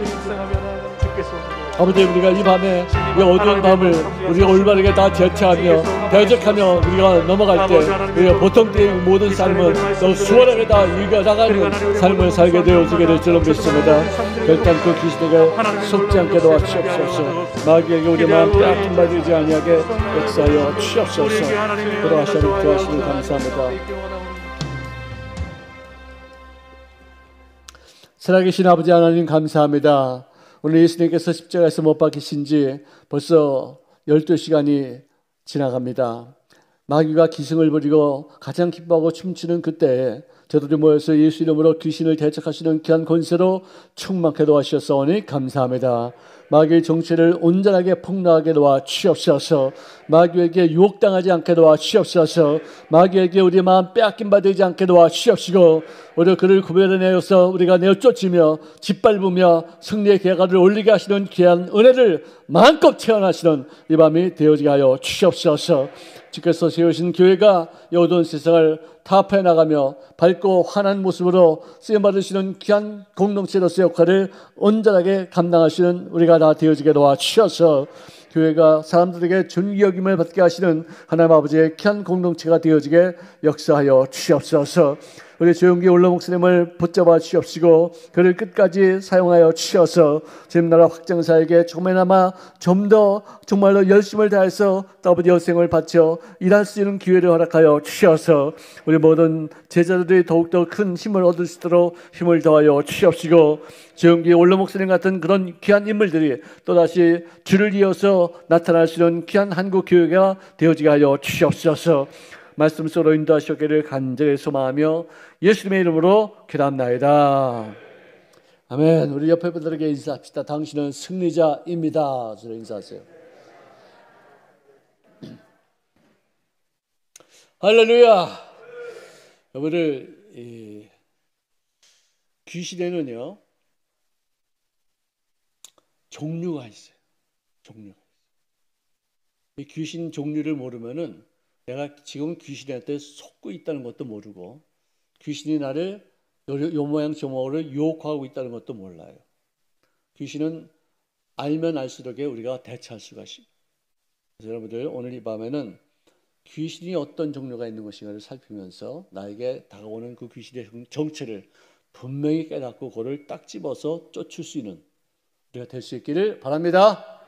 아버지 우리가 이 밤에 이 어두운 밤을 우리가 올바르게 다 대처하며 대적하며 우리가 넘어갈 때 우리가 보통 때의 모든 삶은 더 수월하게 다 이겨나가는 삶을 살게 되어지게 될 줄로 믿습니다. 결단코 귀신에게 속지 않게 도와주옵소서. 마귀에게 우리 마음 빼앗김 받지 아니하게 역사하여 주옵소서. 돌아가시는 도와주시면 감사합니다. 살아계신 아버지 하나님 감사합니다. 오늘 예수님께서 십자가에서 못 박히신 지 벌써 12시간이 지나갑니다. 마귀가 기승을 부리고 가장 기뻐하고 춤추는 그때에 저들이 모여서 예수 이름으로 귀신을 대적하시는 귀한 권세로 충만케 도와주셨사오니 감사합니다. 마귀의 정체를 온전하게 폭로하게 도와주옵소서. 마귀에게 유혹당하지 않게 도와주옵소서. 마귀에게 우리의 마음 빼앗김 받지 않게 도와주옵시고 오히려 그를 구별해내어서 우리가 내어쫓으며 짓밟으며 승리의 계가를 올리게 하시는 귀한 은혜를 마음껏 체험하시는 이 밤이 되어지게 하여 주옵소서. 주께서 세우신 교회가 이 어두운 세상을 타파해 나가며 밝고 환한 모습으로 쓰임받으시는 귀한 공동체로서의 역할을 온전하게 감당하시는 우리가 다 되어지게 도와주셔서 교회가 사람들에게 존귀 여김을 받게 하시는 하나님 아버지의 귀한 공동체가 되어지게 역사하여 주옵소서. 우리 조용기 올로 목사님을 붙잡아 주옵시고 그를 끝까지 사용하여 주셔서 지금 나라 확장사에게 조금이나마 좀 더 정말로 열심을 다해서 아버지 여생을 바쳐 일할 수 있는 기회를 허락하여 주셔서 우리 모든 제자들이 더욱더 큰 힘을 얻을 수 있도록 힘을 더하여 주옵시고 조용기 올로 목사님 같은 그런 귀한 인물들이 또다시 주를 이어서 나타날 수 있는 귀한 한국 교회가 되어지게 하여 주옵소서. 말씀 속으로 인도하시기를 간절히 소망하며 예수님의 이름으로 기도합나이다. 아멘. 우리 옆에 분들에게 인사합시다. 당신은 승리자입니다. 저를 인사하세요. 할렐루야. 여러분들 귀신에는요 종류가 있어요. 종류가. 이 귀신 종류를 모르면은 내가 지금 귀신한테 속고 있다는 것도 모르고 귀신이 나를 요 모양 저 모양으로 유혹하고 있다는 것도 몰라요. 귀신은 알면 알수록 우리가 대처할 수가 있습니다. 그래서 여러분들 오늘 이 밤에는 귀신이 어떤 종류가 있는 것인가를 살피면서 나에게 다가오는 그 귀신의 정체를 분명히 깨닫고 그를 딱 집어서 쫓을 수 있는 우리가 될 수 있기를 바랍니다.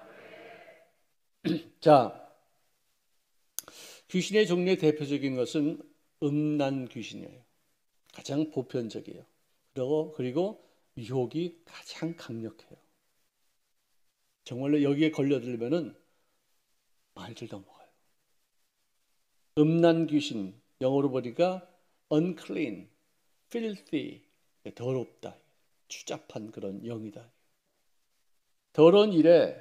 자, 귀신의 종류의 대표적인 것은 음란 귀신이에요. 가장 보편적이에요. 그리고 유혹이 가장 강력해요. 정말로 여기에 걸려들면은 말들 더 먹어요. 음란 귀신, 영어로 보니까 unclean, filthy, 더럽다, 추잡한 그런 영이다. 더러운 일에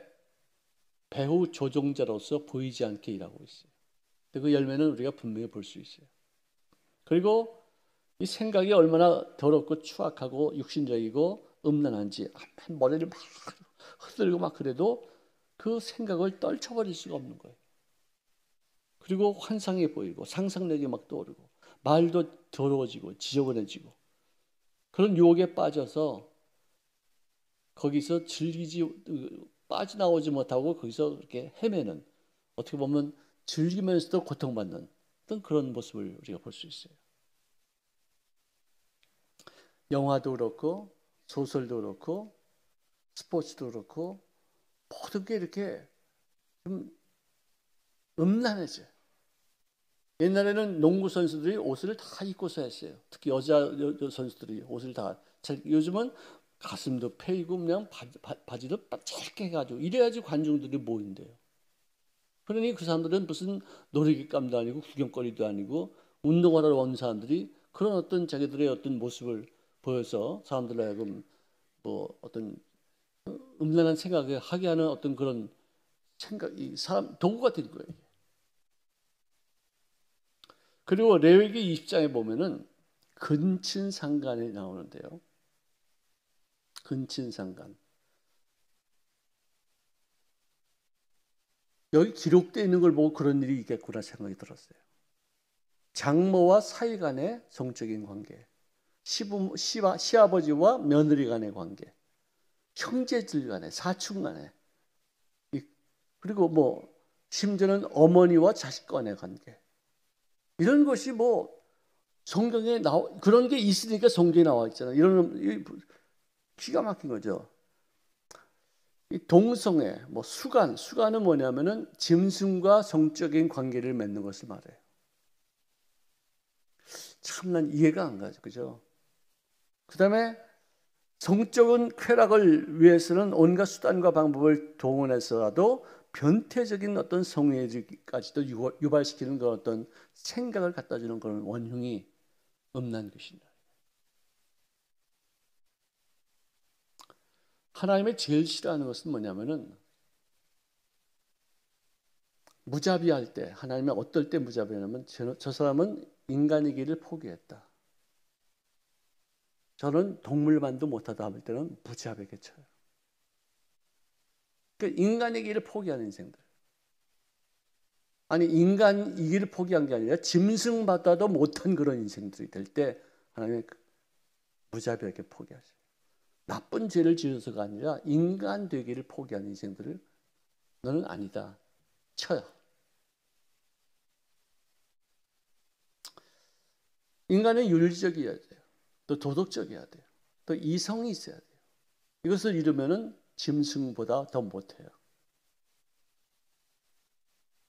배후 조종자로서 보이지 않게 일하고 있어요. 그 열매는 우리가 분명히 볼 수 있어요. 그리고 이 생각이 얼마나 더럽고 추악하고 육신적이고 음란한지 머리를 막 흔들고 막 그래도 그 생각을 떨쳐버릴 수가 없는 거예요. 그리고 환상이 보이고 상상력이 막 떠오르고 말도 더러워지고 지저분해지고 그런 유혹에 빠져서 거기서 빠져나오지 못하고 거기서 이렇게 헤매는 어떻게 보면 즐기면서도 고통받는 어떤 그런 모습을 우리가 볼 수 있어요. 영화도 그렇고 소설도 그렇고 스포츠도 그렇고 모든 게 이렇게 좀 음란해져요. 옛날에는 농구 선수들이 옷을 다 입고서 했어요. 특히 여자 선수들이 옷을 다. 요즘은 가슴도 패이고 그냥 바지도 짧게 해가지고 이래야지 관중들이 모인대요. 그러니 그 사람들은 무슨 놀이기감도 아니고 구경거리도 아니고 운동하러 온 사람들이 그런 어떤 자기들의 어떤 모습을 보여서 사람들을 하여금 뭐 어떤 음란한 생각을 하게 하는 어떤 그런 생각이 사람 도구가 된 거예요. 그리고 레위기 20장에 보면은 근친상간이 나오는데요. 근친상간. 여기 기록되어 있는 걸 보고 그런 일이 있겠구나 생각이 들었어요. 장모와 사위 간의 성적인 관계, 시아버지와 며느리 간의 관계, 형제들 간의, 사촌 간의, 그리고 뭐 심지어는 어머니와 자식 간의 관계. 이런 것이 뭐 성경에 그런 게 있으니까 성경에 나와 있잖아요. 이런 기가 막힌 거죠. 이 동성애, 뭐 수간은 뭐냐면은 짐승과 성적인 관계를 맺는 것을 말해요. 참 난 이해가 안 가죠, 그죠? 그다음에 성적인 쾌락을 위해서는 온갖 수단과 방법을 동원해서라도 변태적인 어떤 성애까지도 유발시키는 그런 어떤 생각을 갖다 주는 그런 원흉이 음란 것입니다. 하나님의 제일 싫어하는 것은 뭐냐면은 무자비할 때, 하나님이 어떨 때 무자비하냐면 저 사람은 인간의 길을 포기했다. 저는 동물만도 못하다 할 때는 무자비하게 쳐요. 그러니까 인간의 길을 포기하는 인생들. 아니 인간 이 길을 포기한 게 아니라 짐승받아도 못한 그런 인생들이 될 때 하나님이 무자비하게 포기하셔요. 나쁜 죄를 지어서가 아니라 인간 되기를 포기하는 인생들을 너는 아니다. 쳐요. 인간은 윤리적이어야 돼요. 또 도덕적이어야 돼요. 또 이성이 있어야 돼요. 이것을 잃으면은 짐승보다 더 못해요.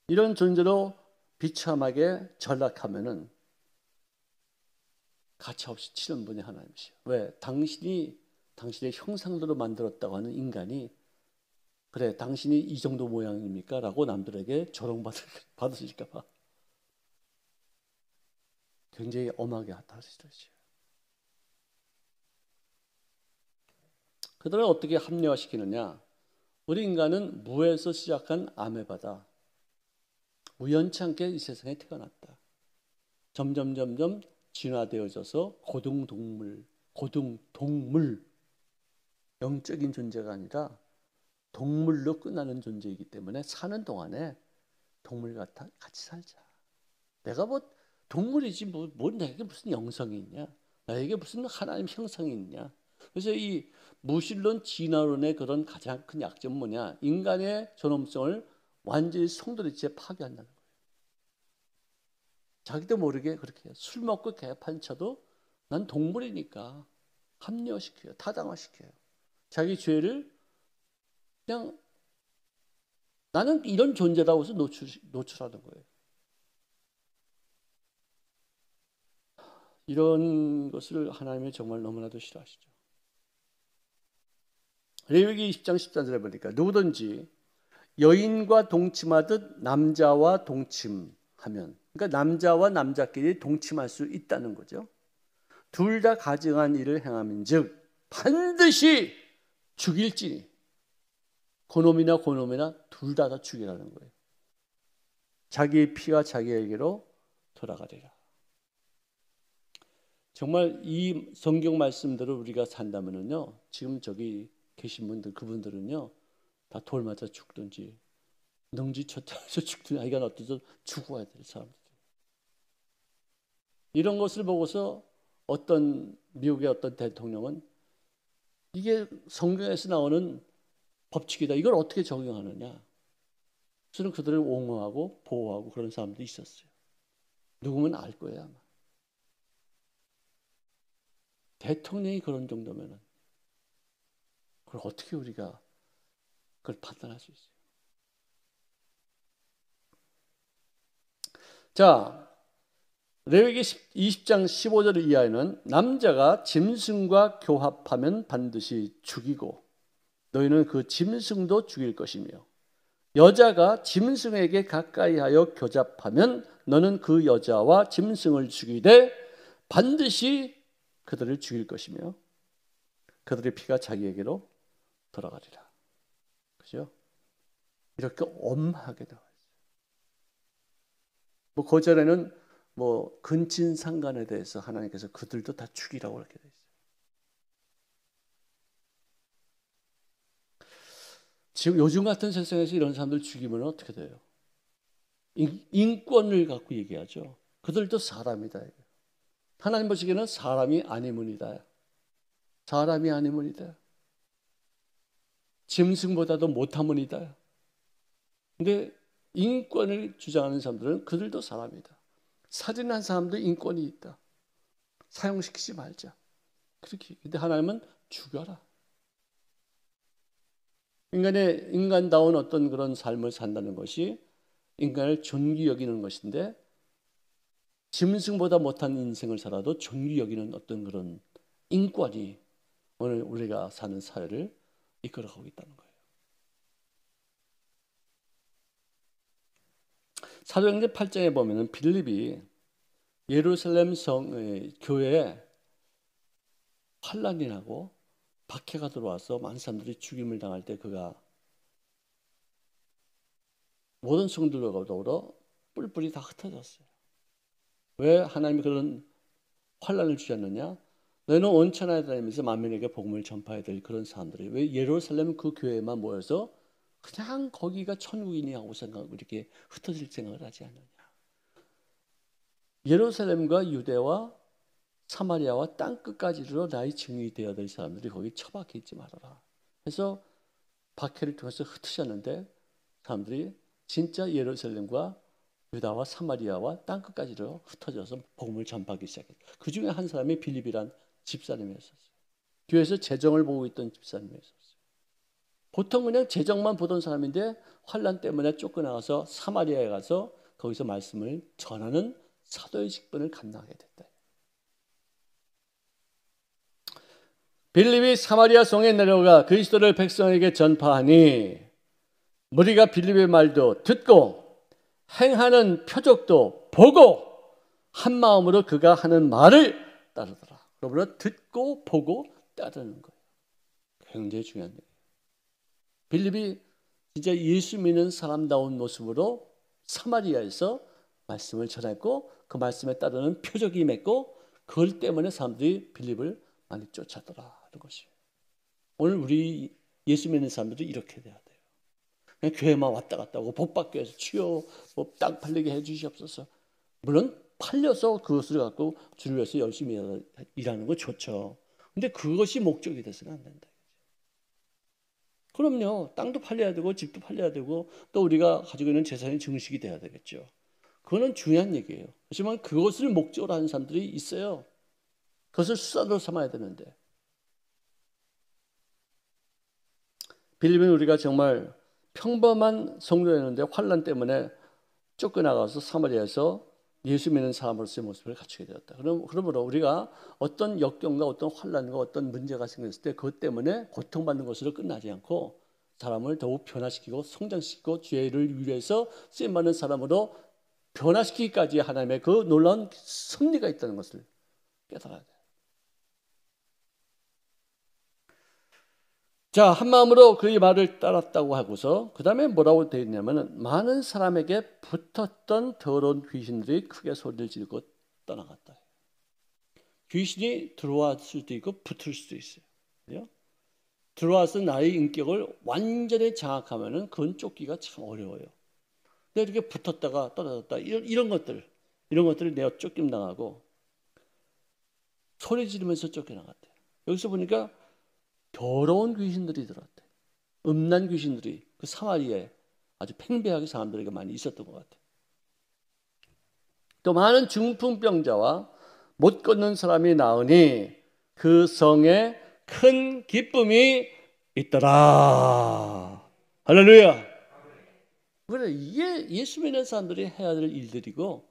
이런 존재로 비참하게 전락하면은 가차없이 치는 분이 하나님이시요. 왜? 당신이 당신의 형상대로 만들었다고 하는 인간이 그래 당신이 이 정도 모양입니까? 라고 남들에게 조롱받으실까 봐 굉장히 엄하게 다루시더라고요. 그들을 어떻게 합리화시키느냐? 우리 인간은 무에서 시작한 아메바다. 우연찮게 이 세상에 태어났다. 점점 진화되어져서 고등동물, 영적인 존재가 아니라 동물로 끝나는 존재이기 때문에 사는 동안에 동물과 같이 살자. 내가 뭐 동물이지 뭐 내게 무슨 영성이 있냐? 나에게 무슨 하나님 형상이 있냐? 그래서 이 무신론 진화론의 그런 가장 큰 약점은 뭐냐? 인간의 존엄성을 완전히 송두리째 파괴한다는 거예요. 자기도 모르게 그렇게 해요. 술 먹고 개판쳐도 난 동물이니까 합리화시켜요. 타당화시켜요. 자기 죄를 그냥 나는 이런 존재라고 해서 노출하는 거예요. 이런 것을 하나님이 정말 너무나도 싫어하시죠. 레위기 20장 14절에 보니까 누구든지 여인과 동침하듯 남자와 동침하면, 그러니까 남자와 남자끼리 동침할 수 있다는 거죠. 둘 다 가증한 일을 행함인즉 반드시 죽일지니, 그놈이나 둘 다 죽이라는 거예요. 자기의 피가 자기에게로 돌아가리라. 정말 이 성경 말씀대로 우리가 산다면은요, 지금 저기 계신 분들, 그분들은요, 다 돌 맞아 죽든지, 능지처참해서 죽든지, 아이가 어떠서 죽어야 될 사람들. 이런 것을 보고서 어떤 미국의 어떤 대통령은 이게 성경에서 나오는 법칙이다. 이걸 어떻게 적용하느냐? 저는 그들을 옹호하고 보호하고 그런 사람도 있었어요. 누구면 알 거예요 아마. 대통령이 그런 정도면은 그걸 어떻게 우리가 그걸 판단할 수 있어요? 자, 레위기 20장 15절 이하에는 남자가 짐승과 교합하면 반드시 죽이고 너희는 그 짐승도 죽일 것이며 여자가 짐승에게 가까이하여 교잡하면 너는 그 여자와 짐승을 죽이되 반드시 그들을 죽일 것이며 그들의 피가 자기에게로 돌아가리라. 그죠? 이렇게 엄하게 나와 있어요. 뭐 고전에는 뭐 근친상간에 대해서 하나님께서 그들도 다 죽이라고 이렇게 돼 있어요. 지금 요즘 같은 세상에서 이런 사람들 죽이면 어떻게 돼요? 인권을 갖고 얘기하죠. 그들도 사람이다. 하나님 보시기에는 사람이 아니문이다. 사람이 아니문이다. 짐승보다도 못하문이다. 근데 인권을 주장하는 사람들은 그들도 사람이다. 살인한 사람도 인권이 있다. 사형시키지 말자. 그렇게. 근데 하나님은 죽여라. 인간다운 어떤 그런 삶을 산다는 것이 인간을 존귀 여기는 것인데 짐승보다 못한 인생을 살아도 존귀 여기는 어떤 그런 인권이 오늘 우리가 사는 사회를 이끌어가고 있다는 거예요. 사도행전 8장에 보면은 빌립이 예루살렘 교회에 환란이 나고 박해가 들어와서 많은 사람들이 죽임을 당할 때 그가 모든 성도들과 더불어 뿔뿔이 다 흩어졌어요. 왜 하나님이 그런 환란을 주셨느냐? 너희는 온 천하에 다니면서 만민에게 복음을 전파해야 될 그런 사람들이 왜 예루살렘 그 교회만 모여서 그냥 거기가 천국이니 하고 이렇게 흩어질 생각을 하지 않느냐? 예루살렘과 유대와 사마리아와 땅끝까지로 나의 증인이 되어야 될 사람들이 거기 처박혀 있지 말아라. 그래서 박해를 통해서 흩으셨는데 사람들이 진짜 예루살렘과 유다와 사마리아와 땅끝까지로 흩어져서 복음을 전파하기 시작했어요. 그 중에 한 사람이 빌립이란 집사님이었어요. 교회에서 재정을 보고 있던 집사님이었어요. 보통 그냥 재정만 보던 사람인데 환란 때문에 쫓겨나가서 사마리아에 가서 거기서 말씀을 전하는 사도의 직분을 감당하게 됐다. 빌립이 사마리아 성에 내려가 그리스도를 백성에게 전파하니 무리가 빌립의 말도 듣고 행하는 표적도 보고 한 마음으로 그가 하는 말을 따르더라. 그러므로 듣고 보고 따르는 거예요. 굉장히 중요한 얘기예요. 빌립이 진짜 예수 믿는 사람다운 모습으로 사마리아에서 말씀을 전했고 그 말씀에 따르는 표적이 맺고 그걸 때문에 사람들이 빌립을 많이 쫓아더라 하는 것이에요. 오늘 우리 예수 믿는 사람들도 이렇게 돼야 돼요. 그냥 교회만 왔다 갔다 하고 복 받기 위해서 주여 땅 팔리게 해 주시옵소서. 물론 팔려서 그것을 갖고 주를 위해서 열심히 일하는 거 좋죠. 근데 그것이 목적이 돼서는 안 된다. 그럼요. 땅도 팔려야 되고 집도 팔려야 되고 또 우리가 가지고 있는 재산이 증식이 돼야 되겠죠. 그거는 중요한 얘기예요. 하지만 그것을 목적으로 하는 사람들이 있어요. 그것을 수단으로 삼아야 되는데 빌립은 우리가 정말 평범한 성도였는데 환란 때문에 쫓겨나가서 사마리아에서 예수 믿는 사람으로서의 모습을 갖추게 되었다. 그러므로 우리가 어떤 역경과 어떤 환란과 어떤 문제가 생겼을 때 그것 때문에 고통받는 것으로 끝나지 않고 사람을 더욱 변화시키고 성장시키고 죄를 위해서 쓰임받는 사람으로 변화시키기까지 하나님의 그 놀라운 섭리가 있다는 것을 깨달아야 돼요. 자, 한 마음으로 그의 말을 따랐다고 하고서 그 다음에 뭐라고 되어 있냐면 많은 사람에게 붙었던 더러운 귀신들이 크게 소리를 지르고 떠나갔다. 귀신이 들어왔을 수도 있고 붙을 수도 있어요. 그죠? 들어와서 나의 인격을 완전히 장악하면은 그건 쫓기가 참 어려워요. 근데 이렇게 붙었다가 떨어졌다 이런 것들을 내가 쫓김 당하고 소리 지르면서 쫓겨나갔대요. 여기서 보니까 더러운 귀신들이 들어왔대. 음란 귀신들이 그 사마리아에 아주 팽배하게 사람들에게 많이 있었던 것 같아요. 또 많은 중풍병자와 못 걷는 사람이 나으니 그 성에 큰 기쁨이 있더라. 할렐루야. 그래, 이게 예수 믿는 사람들이 해야 될 일들이고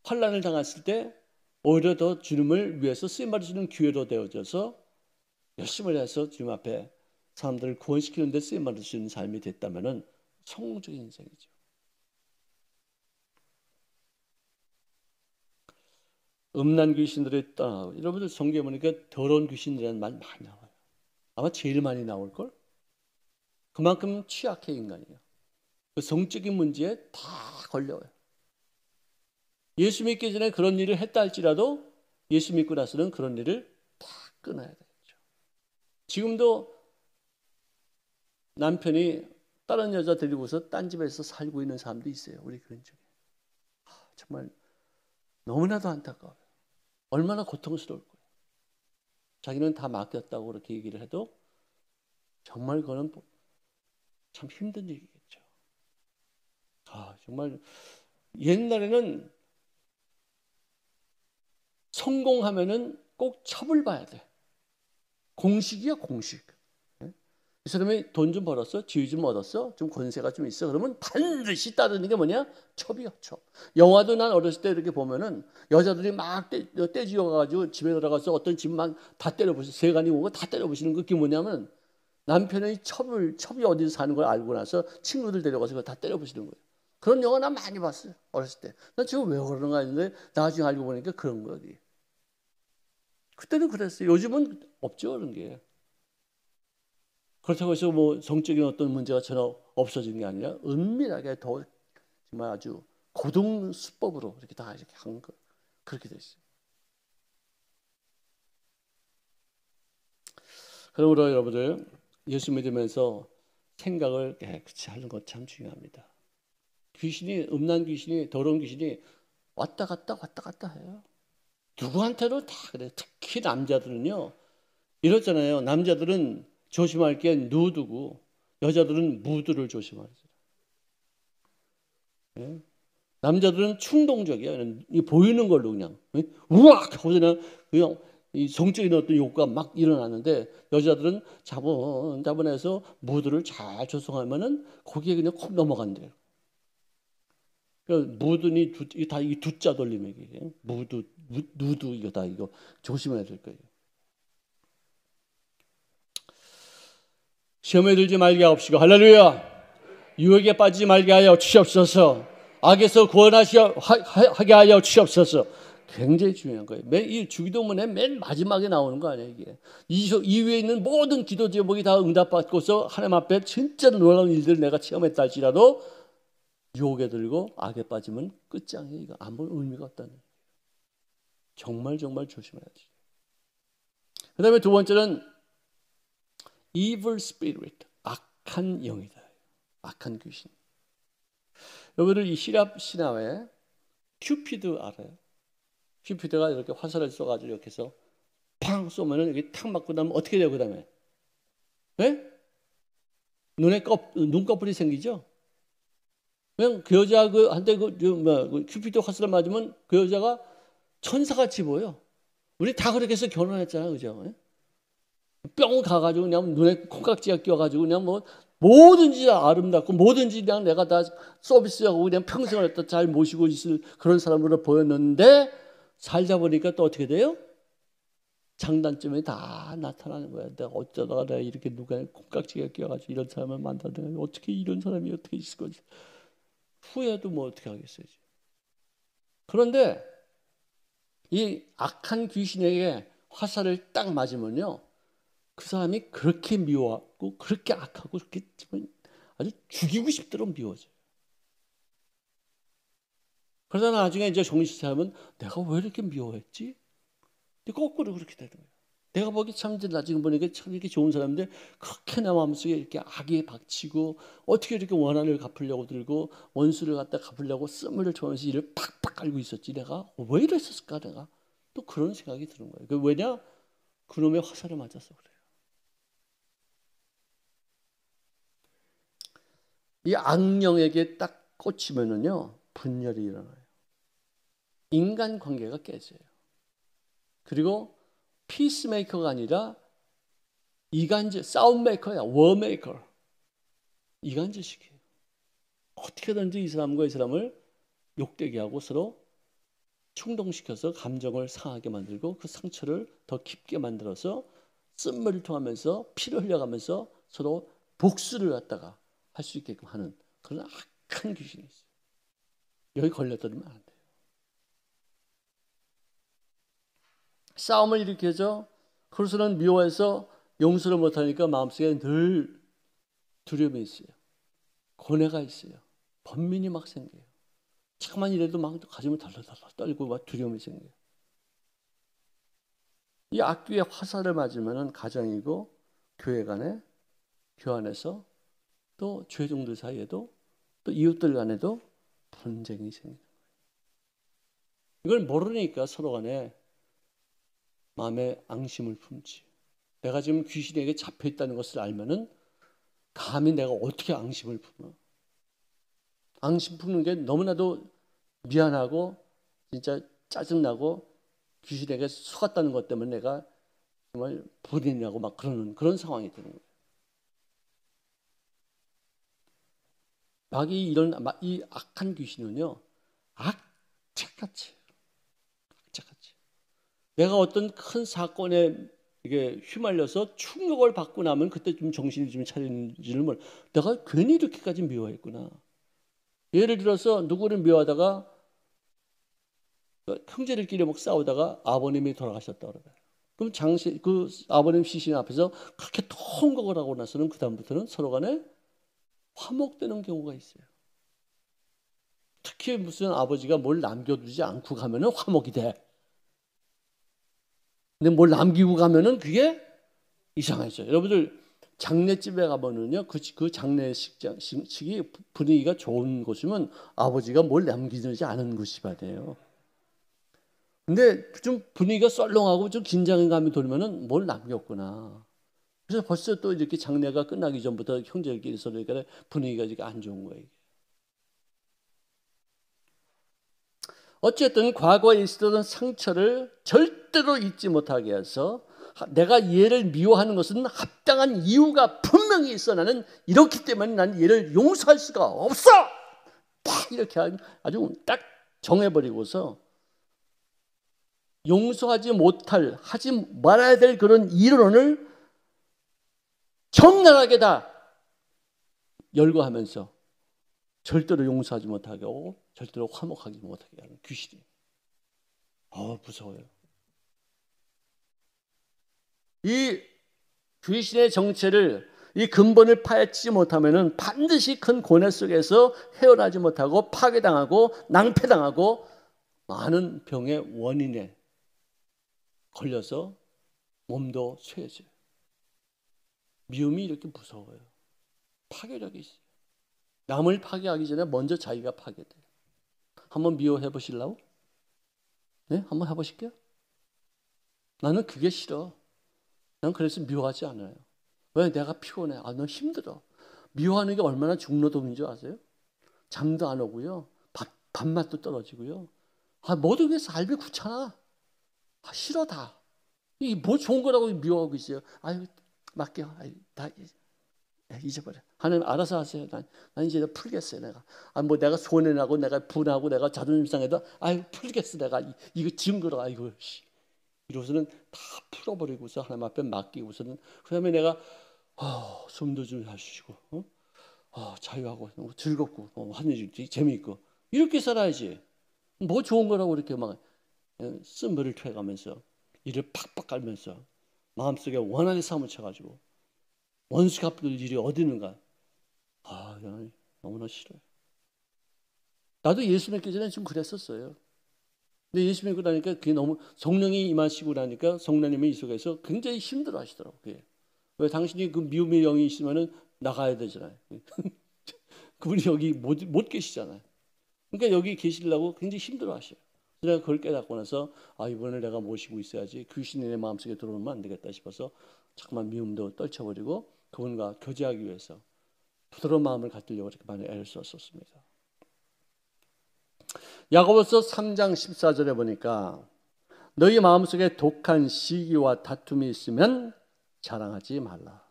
환난을 당했을 때 오히려 더 주님을 위해서 쓰임받을 수 있는 기회로 되어져서 열심을 해서 주님 앞에 사람들을 구원시키는 데 쓰임받을 수 있는 삶이 됐다면 성공적인 인생이죠. 음란 귀신들이 떠나고, 여러분들 성경에 보니까 더러운 귀신이라는 말 많이 나와요. 아마 제일 많이 나올걸? 그만큼 취약해 인간이에요. 그 성적인 문제에 다 걸려요. 예수 믿기 전에 그런 일을 했다 할지라도 예수 믿고 나서는 그런 일을 다 끊어야 되겠죠. 지금도 남편이 다른 여자 데리고서 딴 집에서 살고 있는 사람도 있어요. 우리 그런 중에. 정말 너무나도 안타까워요. 얼마나 고통스러울 거예요. 자기는 다 맡겼다고 그렇게 얘기를 해도 정말 그거는 참 힘든 일이겠죠. 정말 옛날에는 성공하면은 꼭 처벌받아야 돼. 공식이야, 공식. 이 사람이 돈 좀 벌었어, 지위 좀 얻었어, 좀 권세가 좀 있어. 그러면 반드시 따르는 게 뭐냐? 첩이야, 첩. 영화도 난 어렸을 때 이렇게 보면은 여자들이 막 떼지어가지고 집에 들어가서 어떤 집만 다 때려부시고 세간이 오고 다 때려부시는 그게 뭐냐면 남편의 첩이 어디서 사는 걸 알고 나서 친구들 데려가서 그걸 다 때려부시는 거예요. 그런 영화 난 많이 봤어요, 어렸을 때. 난 지금 왜 그런가 했는데 나중에 알고 보니까 그런 거야. 그때는 그랬어요. 요즘은 없죠, 그런 게. 그렇다고 해서 뭐 성적인 어떤 문제가 전혀 없어진 게 아니라 은밀하게 더 정말 아주 고등 수법으로 이렇게 다 이렇게 한 거, 그렇게 돼 있어요. 그러므로 여러분들 예수 믿으면서 생각을 깨끗이 하는 것 참 중요합니다. 음란 귀신이, 더러운 귀신이 왔다 갔다 해요. 누구한테도 다 그래. 특히 남자들은요, 이렇잖아요. 남자들은 조심할 게 누드고 여자들은 무드를 조심하죠. 예? 남자들은 충동적이야. 보이는 걸로 그냥 우악 하고 그냥 이 성적인 어떤 욕구가 막 일어나는데, 여자들은 자본해서 무드를 잘 조성하면은 거기에 그냥 콕 넘어간대요. 무드니 다 이 두자 돌림이에요. 누드 이거 다 이거 조심해야 될 거예요. 시험에 들지 말게 하옵시고, 할렐루야. 유혹에 빠지지 말게 하여 주시옵소서. 악에서 구원하게 하여 주시옵소서. 굉장히 중요한 거예요. 이 주기도문에 맨 마지막에 나오는 거 아니에요, 이게. 이 위에 있는 모든 기도 제목이 다 응답받고서 하나님 앞에 진짜 놀라운 일들을 내가 체험했다 할지라도 유혹에 들고 악에 빠지면 끝장이에요. 이거 아무 의미가 없다는 거예요. 정말 조심해야지. 그 다음에 두 번째는 evil spirit, 악한 영이다. 악한 귀신. 여러분들 이 시랍 신화에 큐피드 알아요? 큐피드가 이렇게 화살을 쏘가지고 이렇게 해서 팡 쏘면은 이게 탁 맞고 나면 어떻게 돼요? 그 다음에 눈꺼풀이 생기죠. 그냥 그 여자한테 큐피드 화살을 맞으면 그 여자가 천사같이 보여. 우리 다 그렇게 해서 결혼했잖아요, 그죠? 뿅 가가지고 그냥 눈에 콩깍지가 껴가지고 그냥 뭐 뭐든지 다 아름답고 뭐든지 그냥 내가 다 서비스하고 그냥 평생을 잘 모시고 있을 그런 사람으로 보였는데, 살다 보니까 또 어떻게 돼요? 장단점이 다 나타나는 거야. 내가 어쩌다가 내가 이렇게 누가 콩깍지가 껴가지고 이런 사람을 만나다가 어떻게 이런 사람이 어떻게 있을 거지? 후회도 뭐 어떻게 하겠어요. 그런데 이 악한 귀신에게 화살을 딱 맞으면요, 그 사람이 그렇게 미워하고 그렇게 악하고 그렇게 아주 죽이고 싶도록 미워져요. 그러다 나중에 이제 정신 차리면 내가 왜 이렇게 미워했지? 거꾸로 그렇게 되는 거예요. 내가 보기 참 나중에 보니까 참 이렇게 좋은 사람인데 그렇게 내 마음속에 이렇게 악에 박치고 어떻게 이렇게 원한을 갚으려고 들고 원수를 갖다 갚으려고 쓴물을 쳐면서 이를 팍팍 깔고 있었지. 내가 왜 이랬었을까? 내가 또 그런 생각이 드는 거예요. 왜냐? 그놈의 화살을 맞아서 그래요. 이 악령에게 딱 꽂히면은요, 분열이 일어나요. 인간 관계가 깨져요. 그리고 피스메이커가 아니라 이간질, 싸움메이커야, 워메이커. 이간질식이에요. 어떻게든지 이 사람과 이 사람을 욕되게 하고 서로 충동시켜서 감정을 상하게 만들고 그 상처를 더 깊게 만들어서 쓴물을 통하면서 피를 흘려가면서 서로 복수를 갖다가 할 수 있게끔 하는 그런 악한 귀신이 있어요. 여기 걸려들면 안 돼요. 싸움을 일으켜서 그것은 미워해서 용서를 못하니까 마음속에 늘 두려움이 있어요. 고뇌가 있어요. 번민이 막 생겨요. 잠깐만 이래도 막 가슴이 덜덜덜 떨고 막 두려움이 생겨요. 이 악귀의 화살을 맞으면 가정이고 교회 간에, 교환해서 또 죄종들 사이에도 또 이웃들 간에도 분쟁이 생기는 거예요. 이걸 모르니까 서로 간에 마음에 앙심을 품지. 내가 지금 귀신에게 잡혀 있다는 것을 알면은 감히 내가 어떻게 앙심을 품어? 앙심 품는 게 너무나도 미안하고 진짜 짜증나고 귀신에게 속았다는 것 때문에 내가 정말 불이냐고 막 그런 상황이 되는 거예요. 마귀 이 악한 귀신은요, 악착같이. 내가 어떤 큰 사건에 이게 휘말려서 충격을 받고 나면 그때 좀 정신이 좀 차리는지를 몰라. 내가 괜히 이렇게까지 미워했구나. 예를 들어서 누구를 미워하다가 형제들끼리 막 싸우다가 아버님이 돌아가셨다 그래요. 그럼 그 아버님 시신 앞에서 그렇게 통곡을 하고 나서는 그 다음부터는 서로 간에 화목되는 경우가 있어요. 특히 무슨 아버지가 뭘 남겨두지 않고 가면은 화목이 돼. 근데 뭘 남기고 가면은 그게 이상해져요. 여러분들 장례집에 가보면요, 그 장례식이 분위기가 좋은 곳이면 아버지가 뭘 남기지 않은 곳이 돼요. 근데 좀 분위기가 썰렁하고 좀 긴장감이 돌면은 뭘 남겼구나. 그래서 벌써 또 이렇게 장례가 끝나기 전부터 형제들끼리 서로 분위기가 이렇게 안 좋은 거예요. 어쨌든 과거에 있었던 상처를 절대로 잊지 못하게 해서 내가 얘를 미워하는 것은 합당한 이유가 분명히 있어. 나는 이렇기 때문에 난 얘를 용서할 수가 없어. 딱 이렇게 아주 딱 정해버리고서 용서하지 못할, 하지 말아야 될 그런 이론을 적나라하게 다 열거하면서 절대로 용서하지 못하게 하고 절대로 화목하지 못하게 하는 귀신이. 무서워요. 이 귀신의 정체를, 이 근본을 파헤치지 못하면은 반드시 큰 고뇌 속에서 헤어나지 못하고 파괴당하고 낭패당하고 많은 병의 원인에 걸려서 몸도 쇠해져요. 미움이 이렇게 무서워요. 파괴력이 있어요. 남을 파괴하기 전에 먼저 자기가 파괴돼요. 한번 미워해 보실라고? 네? 한번 해보실게요. 나는 그게 싫어. 난 그래서 미워하지 않아요. 왜? 내가 피곤해. 너 힘들어. 미워하는 게 얼마나 중노동인 줄 아세요? 잠도 안 오고요. 밥맛도 떨어지고요. 모든 게 삶이 귀찮아. 싫어 다. 이 뭐 좋은 거라고 미워하고 있어요. 맡겨. 다 잊어버려. 하나님 알아서 하세요. 난 이제 풀겠어요. 내가 내가 손해나고 내가 분하고 내가 자존심 상해도 풀겠어. 내가 이거 증거로 이러고서는 다 풀어버리고서 하나님 앞에 맡기고서는 그다음에 내가 숨도 좀 쉬시고 자유하고 즐겁고 하는 일이 재미있고 이렇게 살아야지. 뭐 좋은 거라고 이렇게 막 쓴물을 퇴가면서 이를 팍팍 깔면서 마음속에 원한의 싸움을 쳐가지고 원수 갚을 일이 어디 있는가? 너무나 싫어요. 나도 예수 믿기 전에 좀 그랬었어요. 근데 예수 믿고 나니까 그게 너무 성령이 임하시고 나니까 성령님이 이 속에서 굉장히 힘들어 하시더라고요. 그게. 왜? 당신이 그 미움의 영이 있으면은 나가야 되잖아요. 그분이 여기 못 계시잖아요. 그러니까 여기 계시려고 굉장히 힘들어 하셔요. 내가 그걸 깨닫고 나서 이번에 내가 모시고 있어야지. 귀신이 내 마음속에 들어오면 안 되겠다 싶어서 자꾸만 미움도 떨쳐버리고 그분과 교제하기 위해서 부드러운 마음을 갖추려고 이렇게 많이 애를 썼었습니다. 야고보서 3장 14절에 보니까 너희 마음속에 독한 시기와 다툼이 있으면 자랑하지 말라.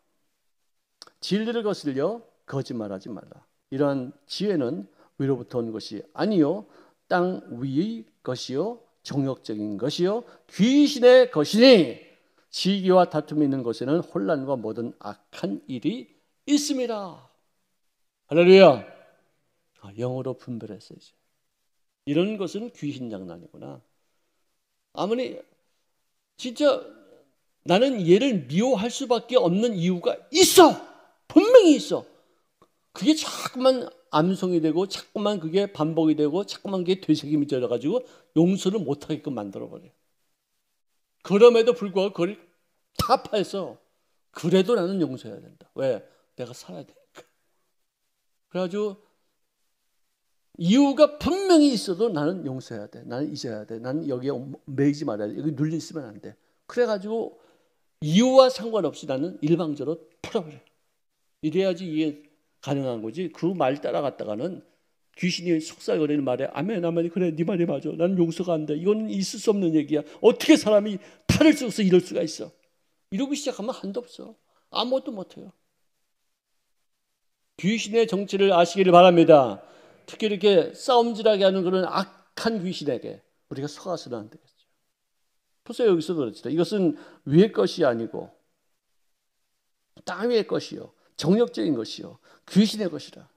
진리를 거슬려 거짓말하지 말라. 이러한 지혜는 위로부터 온 것이 아니요 땅 위의 것이요 정욕적인 것이요 귀신의 것이니 시기와 다툼이 있는 곳에는 혼란과 모든 악한 일이 있습니다. 할렐루야. 영어로 분별했어요. 이제. 이런 것은 귀신 장난이구나. 아무리 진짜 나는 얘를 미워할 수밖에 없는 이유가 있어. 분명히 있어. 그게 자꾸만 암송이 되고 자꾸만 그게 반복이 되고 자꾸만 그게 되새김이 되어가지고 용서를 못하게끔 만들어버려요. 그럼에도 불구하고 그걸 타파해서 그래도 나는 용서해야 된다. 왜? 내가 살아야 되니까. 그래가지고 이유가 분명히 있어도 나는 용서해야 돼. 나는 잊어야 돼. 나는 여기에 매이지 말아야 돼. 여기 눌리시면 안 돼. 그래가지고 이유와 상관없이 나는 일방적으로 풀어버려. 이래야지 이게 가능한 거지. 그 말 따라갔다가는 귀신이 속삭거리는 말에 아멘 아멘 그래 네 말이 맞아. 나는 용서가 안 돼. 이건 있을 수 없는 얘기야. 어떻게 사람이 탈을 쓰고서 이럴 수가 있어. 이러고 시작하면 한도 없어. 아무것도 못해요. 귀신의 정체를 아시기를 바랍니다. 특히 이렇게 싸움질하게 하는 그런 악한 귀신에게 우리가 속아서는 안 되겠죠. 보세요. 여기서도 그렇습니다. 이것은 위의 것이 아니고 땅 위의 것이요 정욕적인 것이요 귀신의 것이라.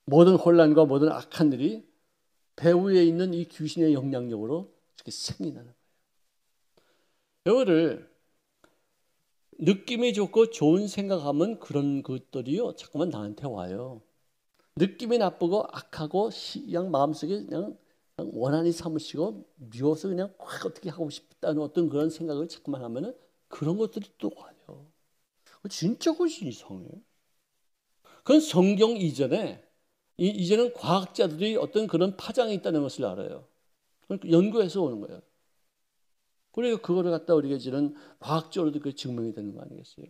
모든 혼란과 모든 악한 일이 배후에 있는 이 귀신의 영향력으로 이렇게 생겨나는 거예요. 이거를 느낌이 좋고 좋은 생각하면 그런 것들이요 자꾸만 나한테 와요. 느낌이 나쁘고 악하고 그냥 마음속에 그냥 원한이 사무치고 미워서 그냥 확 어떻게 하고 싶다는 어떤 그런 생각을 자꾸만 하면은 그런 것들이 또 와요. 진짜 그것이 이상해요. 그건 성경 이전에 이제는 과학자들이 어떤 그런 파장이 있다는 것을 알아요. 연구해서 오는 거예요. 그리고 그거를 갖다 우리가 이제는 과학적으로도 그 증명이 되는 거 아니겠어요?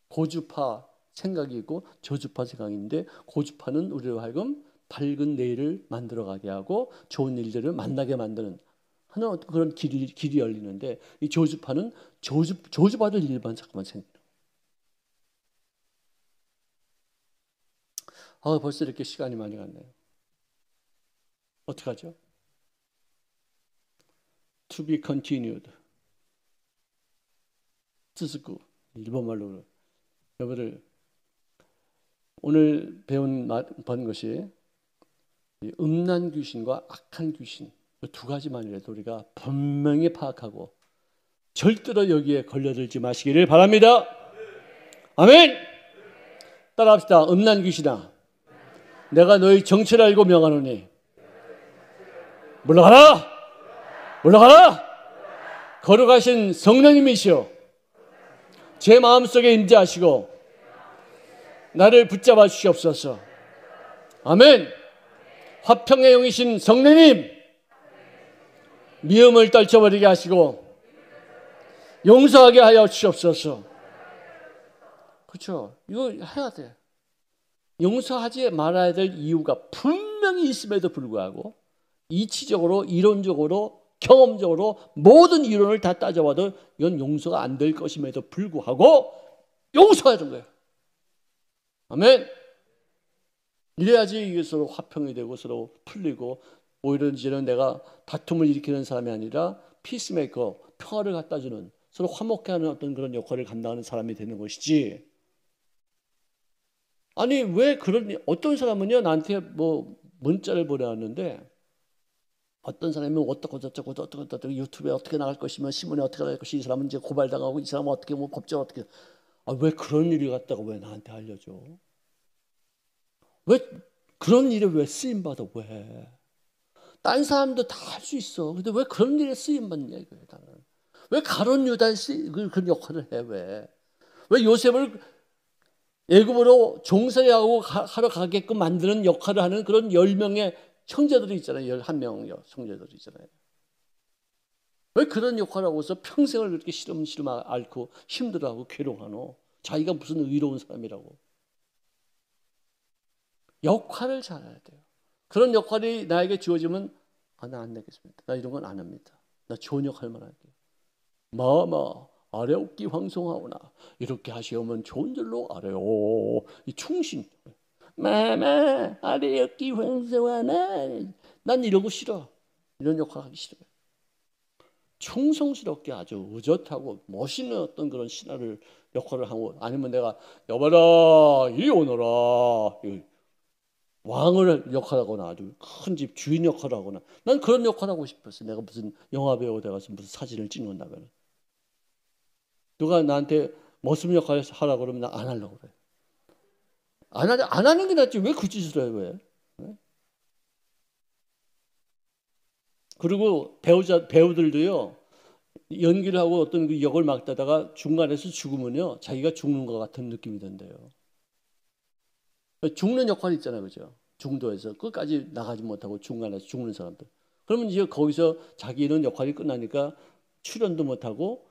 고주파 생각이 있고 저주파 생각이 있는데 고주파는 우리로 하여금 밝은 내일을 만들어가게 하고 좋은 일들을 만나게 만드는 하는 어떤 그런 길이 열리는데 이 저주파는 저주받을 일만 자꾸만 생겨요. 벌써 이렇게 시간이 많이 갔네요. 어떡하죠? To be continued. 쯔스쿠 일본말로 여러분들 오늘 배운 것이 음란 귀신과 악한 귀신 두 가지만이라도 우리가 분명히 파악하고 절대로 여기에 걸려들지 마시기를 바랍니다. 아멘. 따라합시다. 음란 귀신아, 내가 너희 정체를 알고 명하노니 물러가라! 물러가라! 거룩하신 성령님이시여 제 마음속에 임재하시고 나를 붙잡아 주시옵소서. 아멘. 화평의 영이신 성령님, 미움을 떨쳐버리게 하시고 용서하게 하여 주시옵소서. 그렇죠? 이거 해야 돼. 용서하지 말아야 될 이유가 분명히 있음에도 불구하고 이치적으로 이론적으로 경험적으로 모든 이론을 다 따져봐도 이건 용서가 안 될 것임에도 불구하고 용서하는 거예요. 아멘. 이래야지 이게 서로 화평이 되고 서로 풀리고 오히려 이제는 내가 다툼을 일으키는 사람이 아니라 피스메이커, 평화를 갖다 주는 서로 화목해 하는 어떤 그런 역할을 감당하는 사람이 되는 것이지. 아니 왜 그런 어떤 사람은요 나한테 뭐 문자를 보내왔는데 어떤 사람이 어떻고 유튜브에 어떻게 나갈 것이며 신문에 어떻게 나갈 것이 이 사람은 이제 고발당하고 이 사람은 어떻게 뭐 법적으로 어떻게 왜 그런 일이 갖다가 왜 나한테 알려줘? 왜 그런 일에 왜 쓰임 받아? 왜? 딴 사람도 다 할 수 있어. 근데 왜 그런 일에 쓰임 받냐 이거예요. 나는 왜 가룟 유다의 그런 역할을 해? 왜 요셉을 애굽으로 종살이하고 하러 가게끔 만드는 역할을 하는 그런 10명의 형제들이 있잖아요. 11명 형제들이 있잖아요. 왜 그런 역할을 하고서 평생을 그렇게 시름 앓고 힘들어하고 괴로워하노? 자기가 무슨 의로운 사람이라고. 역할을 잘해야 돼요. 그런 역할이 나에게 주어지면 나 안 내겠습니다. 나 이런 건 안 합니다. 나 좋은 역할만 할게요. 마마 아래옵기 황송하오나 이렇게 하시오면 좋은 줄로 알아요. 이 충신. 마마 아래옵기 황송하나 난 이러고 싫어. 이런 역할 하기 싫어요. 충성스럽게 아주 의젓하고 멋있는 어떤 그런 신하를 역할을 하고, 아니면 내가 여봐라 이리 오너라 왕을 역할하거나 아주 큰 집 주인 역할을 하거나, 난 그런 역할 하고 싶었어. 내가 무슨 영화배우 돼가서 무슨 사진을 찍는다면 누가 나한테 머슴 역할 하라고 그러면 나 안 하려고 그래. 안 하는 게 낫지 왜 그 짓을 해 왜? 네? 그리고 배우들도요, 연기를 하고 어떤 그 역을 맡다가 중간에서 죽으면요 자기가 죽는 것 같은 느낌이 든대요. 죽는 역할이 있잖아요, 그죠? 중도에서 끝까지 나가지 못하고 중간에서 죽는 사람들. 그러면 이제 거기서 자기는 역할이 끝나니까 출연도 못하고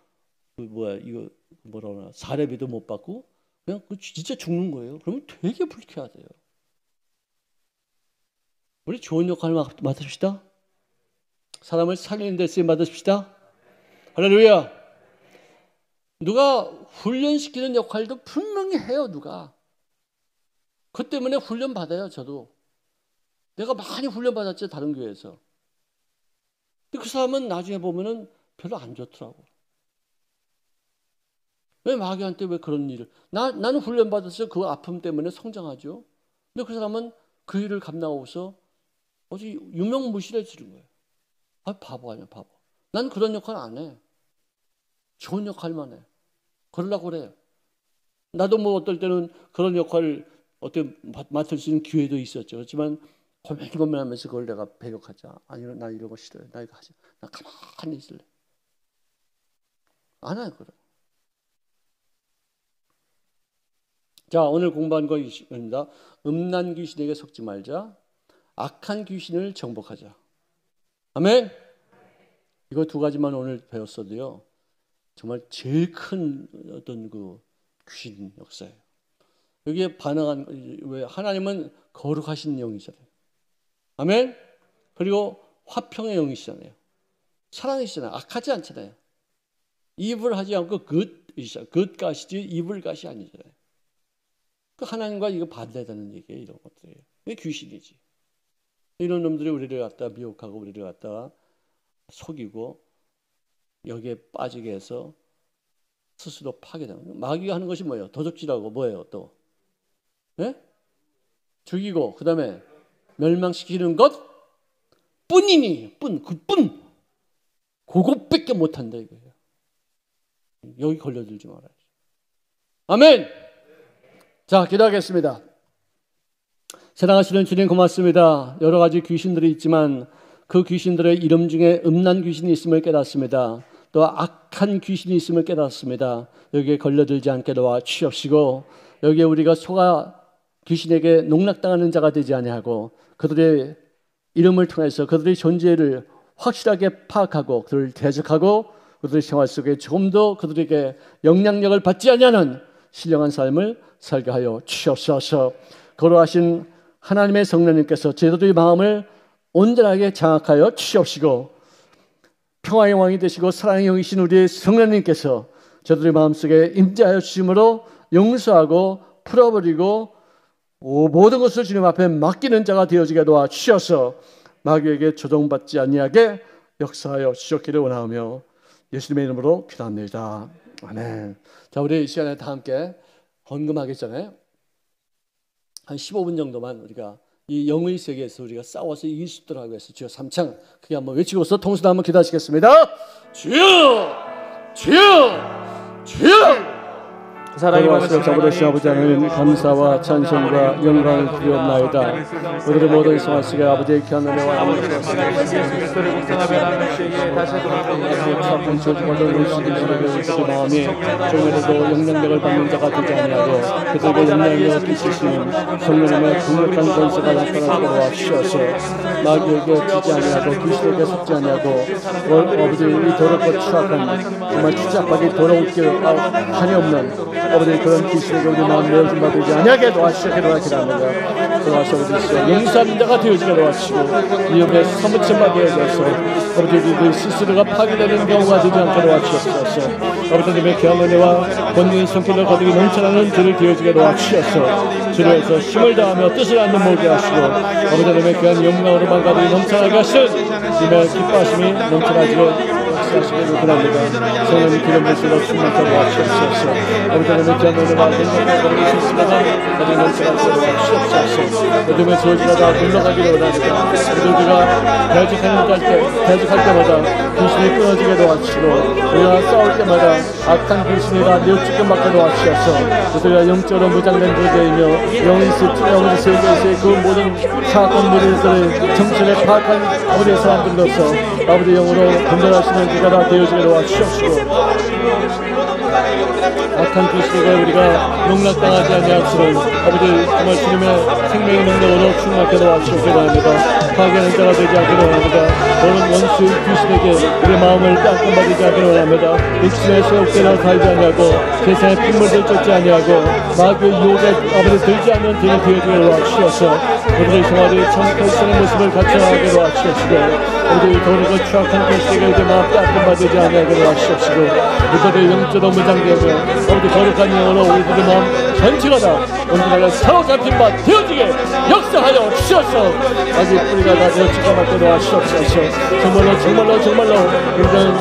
이거 뭐라 그러나 사례비도 못 받고 그냥 진짜 죽는 거예요. 그러면 되게 불쾌하대요. 우리 좋은 역할을 맡읍시다. 사람을 살리는 데 쓰임 받으십시다. 할렐루야. 누가 훈련시키는 역할도 분명히 해요. 누가. 그 때문에 훈련 받아요. 저도 내가 많이 훈련 받았죠, 다른 교회에서. 근데 그 사람은 나중에 보면은 별로 안 좋더라고. 왜 마귀한테 왜 그런 일을? 나는 훈련 받았어요. 그 아픔 때문에 성장하죠. 근데 그 사람은 그 일을 감당하고서 어제 유명무실해지는 거예요. 아, 바보 아니야, 바보. 난 그런 역할 안 해. 좋은 역할만 해. 그러려고 그래요. 나도 뭐 어떨 때는 그런 역할을 어떻게 맡을 수 있는 기회도 있었죠. 그렇지만 고민하면서 그걸 내가 배격하자. 아니, 나 이런 거 싫어요. 나 이거 하지. 나 가만히 있을래. 안 해요, 그래. 자, 오늘 공부한 것입니다. 음란 귀신에게 속지 말자. 악한 귀신을 정복하자. 아멘. 이거 두 가지만 오늘 배웠어도요, 정말 제일 큰 어떤 그 귀신 역사예요. 여기에 반응한, 왜 하나님은 거룩하신 영이잖아요. 아멘. 그리고 화평의 영이시잖아요. 사랑이시잖아요. 악하지 않잖아요. evil 하지 않고 good이시잖아요. good 가시지 evil 가시 아니잖아요. 그 하나님과 이거 반대되는 얘기예요. 이런 것들이. 이게 귀신이지. 이런 놈들이 우리를 갖다 미혹하고 우리를 갖다 속이고 여기에 빠지게 해서 스스로 파괴되는 거예요. 마귀가 하는 것이 뭐예요? 도적질하고 뭐예요? 또 네? 죽이고 그 다음에 멸망시키는 것 뿐이니 그뿐 그것밖에 못한다 이거예요. 여기 걸려들지 말아야죠. 아멘. 자, 기도하겠습니다. 사랑하시는 주님 고맙습니다. 여러 가지 귀신들이 있지만 그 귀신들의 이름 중에 음란 귀신이 있음을 깨닫습니다. 또 악한 귀신이 있음을 깨닫습니다. 여기에 걸려들지 않게 도와주시옵시고 여기에 우리가 속아 귀신에게 농락당하는 자가 되지 아니하고 그들의 이름을 통해서 그들의 존재를 확실하게 파악하고 그들을 대적하고 그들의 생활 속에 조금 더 그들에게 영향력을 받지 아니하는 신령한 삶을 살게 하여 주시옵소서. 거룩하신 하나님의 성령님께서 제자들의 마음을 온전하게 장악하여 주시옵시고 평화의 왕이 되시고 사랑의 영이신 우리의 성령님께서 저들의 마음속에 임재하여 주심으로 용서하고 풀어버리고 모든 것을 주님 앞에 맡기는 자가 되어지게 도와주셔서 마귀에게 조종받지 아니하게 역사하여 주셨기를 원하며 예수님의 이름으로 기도합니다. 아멘. 자, 우리 이 시간에 다 함께 헌금하기 전에 한 15분 정도만 우리가 이 영의 세계에서 우리가 싸워서 이길 수 있도록 하기 위해서 주여 삼창 크게 한번 외치고서 통수도 한번 기도하시겠습니다. 주여! 주여! 주여!
사랑이 많으신
자부되신 아버지 하나님 감사와 찬송과 영광을 드리옵나이다. 우리의 모든 생활 속에 아버지의 귀한 은혜와
아버지 그리스도를 묵상하며 나는 때에 다시
아픈 저주받은 의식의 마음이 종에게도 영향력을 받는 자가 되지 아니하고 그들에게 영향력을 끼칠 수 있는 성령님의 강력한 권세가 나타나게 도와주셔서 마귀에게 지지 아니하고 귀신에게 속지 아니하고 아버지 이 더럽고 추악한 정말 추잡하게 더러울 게 한이 없는 아버지 그런 귀신에게 우리 마음 내어준 바 되지 아니하게 도와주시게 도와주시랍니다. 도와주시옵소서. 용서하는 자가 되어지게 도와주시고 위험에 사무쳐 받게 해줘서 아버지 그 스스로가 파괴되는 경우가 되지 않게 도와주시옵소서. 아버지님의 귀한 은혜와 권능의 성격을 가지고 넘쳐나는 들을 되어지게 도와주시옵소서. 주로 해서 힘을 다하며 뜻을 않는 모게 하시고 아버지 하나님의 귀한 영광으로만 가득히 넘쳐나게 하신 주님의 기뻐하심이 넘쳐나지게 역사하시기를 원합니다. 성령님 기름 부으시고 충만케 도와주시옵소서. 아버지 하나님의 귀한 은혜가 능력을 주시다가 가득히 넘쳐나게 도와주시옵소서. 어둠의 저주가 다 물러가기를 원합니다. 우리가 대적할 때마다 귀신이 끊어지게 도와주시고 우리가 싸울 때마다 악한 귀신이 다 뉘어치게 막게 도와주셔서 우리가 영적으로 무장된 존재이며 영의 세계에서의 그 모든 사악한 무리들을 정체를 파악한 아버지의 사람들로서 아버지 영으로 분별하시는 그가 다 되어지게 도와주시옵시고 악한 귀신에게 우리가 농락당하지 아니할수록 아버지 정말 주님의 생명의 능력으로 충만하게 도와주시기 바랍니다. 파괴하는 자가 되지 않기를 원합니다. 모든 원수의 귀신에게 우리의 마음을 깜깜받지 않기를 원합니다. 육신의 소욕대로 살지 아니하고 세상의 핏물들 쫓지 아니하고 마귀의 유혹에 아버지 들지 않는 되는 되어지게 도와주시옵소서. 우리의 생활이 청결성의 모습을 갖춰나가게 도와주시옵시고 우리의 더럽고 추악한 귀신에게 우리의 마음 깜깜받지 아니하게 도와주시옵시고 우리들의 영적으로 무장되며 아버지 거룩한 영으로 우리들의 마음 전체가 다 온전하게 사로잡힌 바 되어지게 역사하여 주셔서 아직 뿌리가 다 되어지게 맞게 도와주시옵소서. 정말로 우리는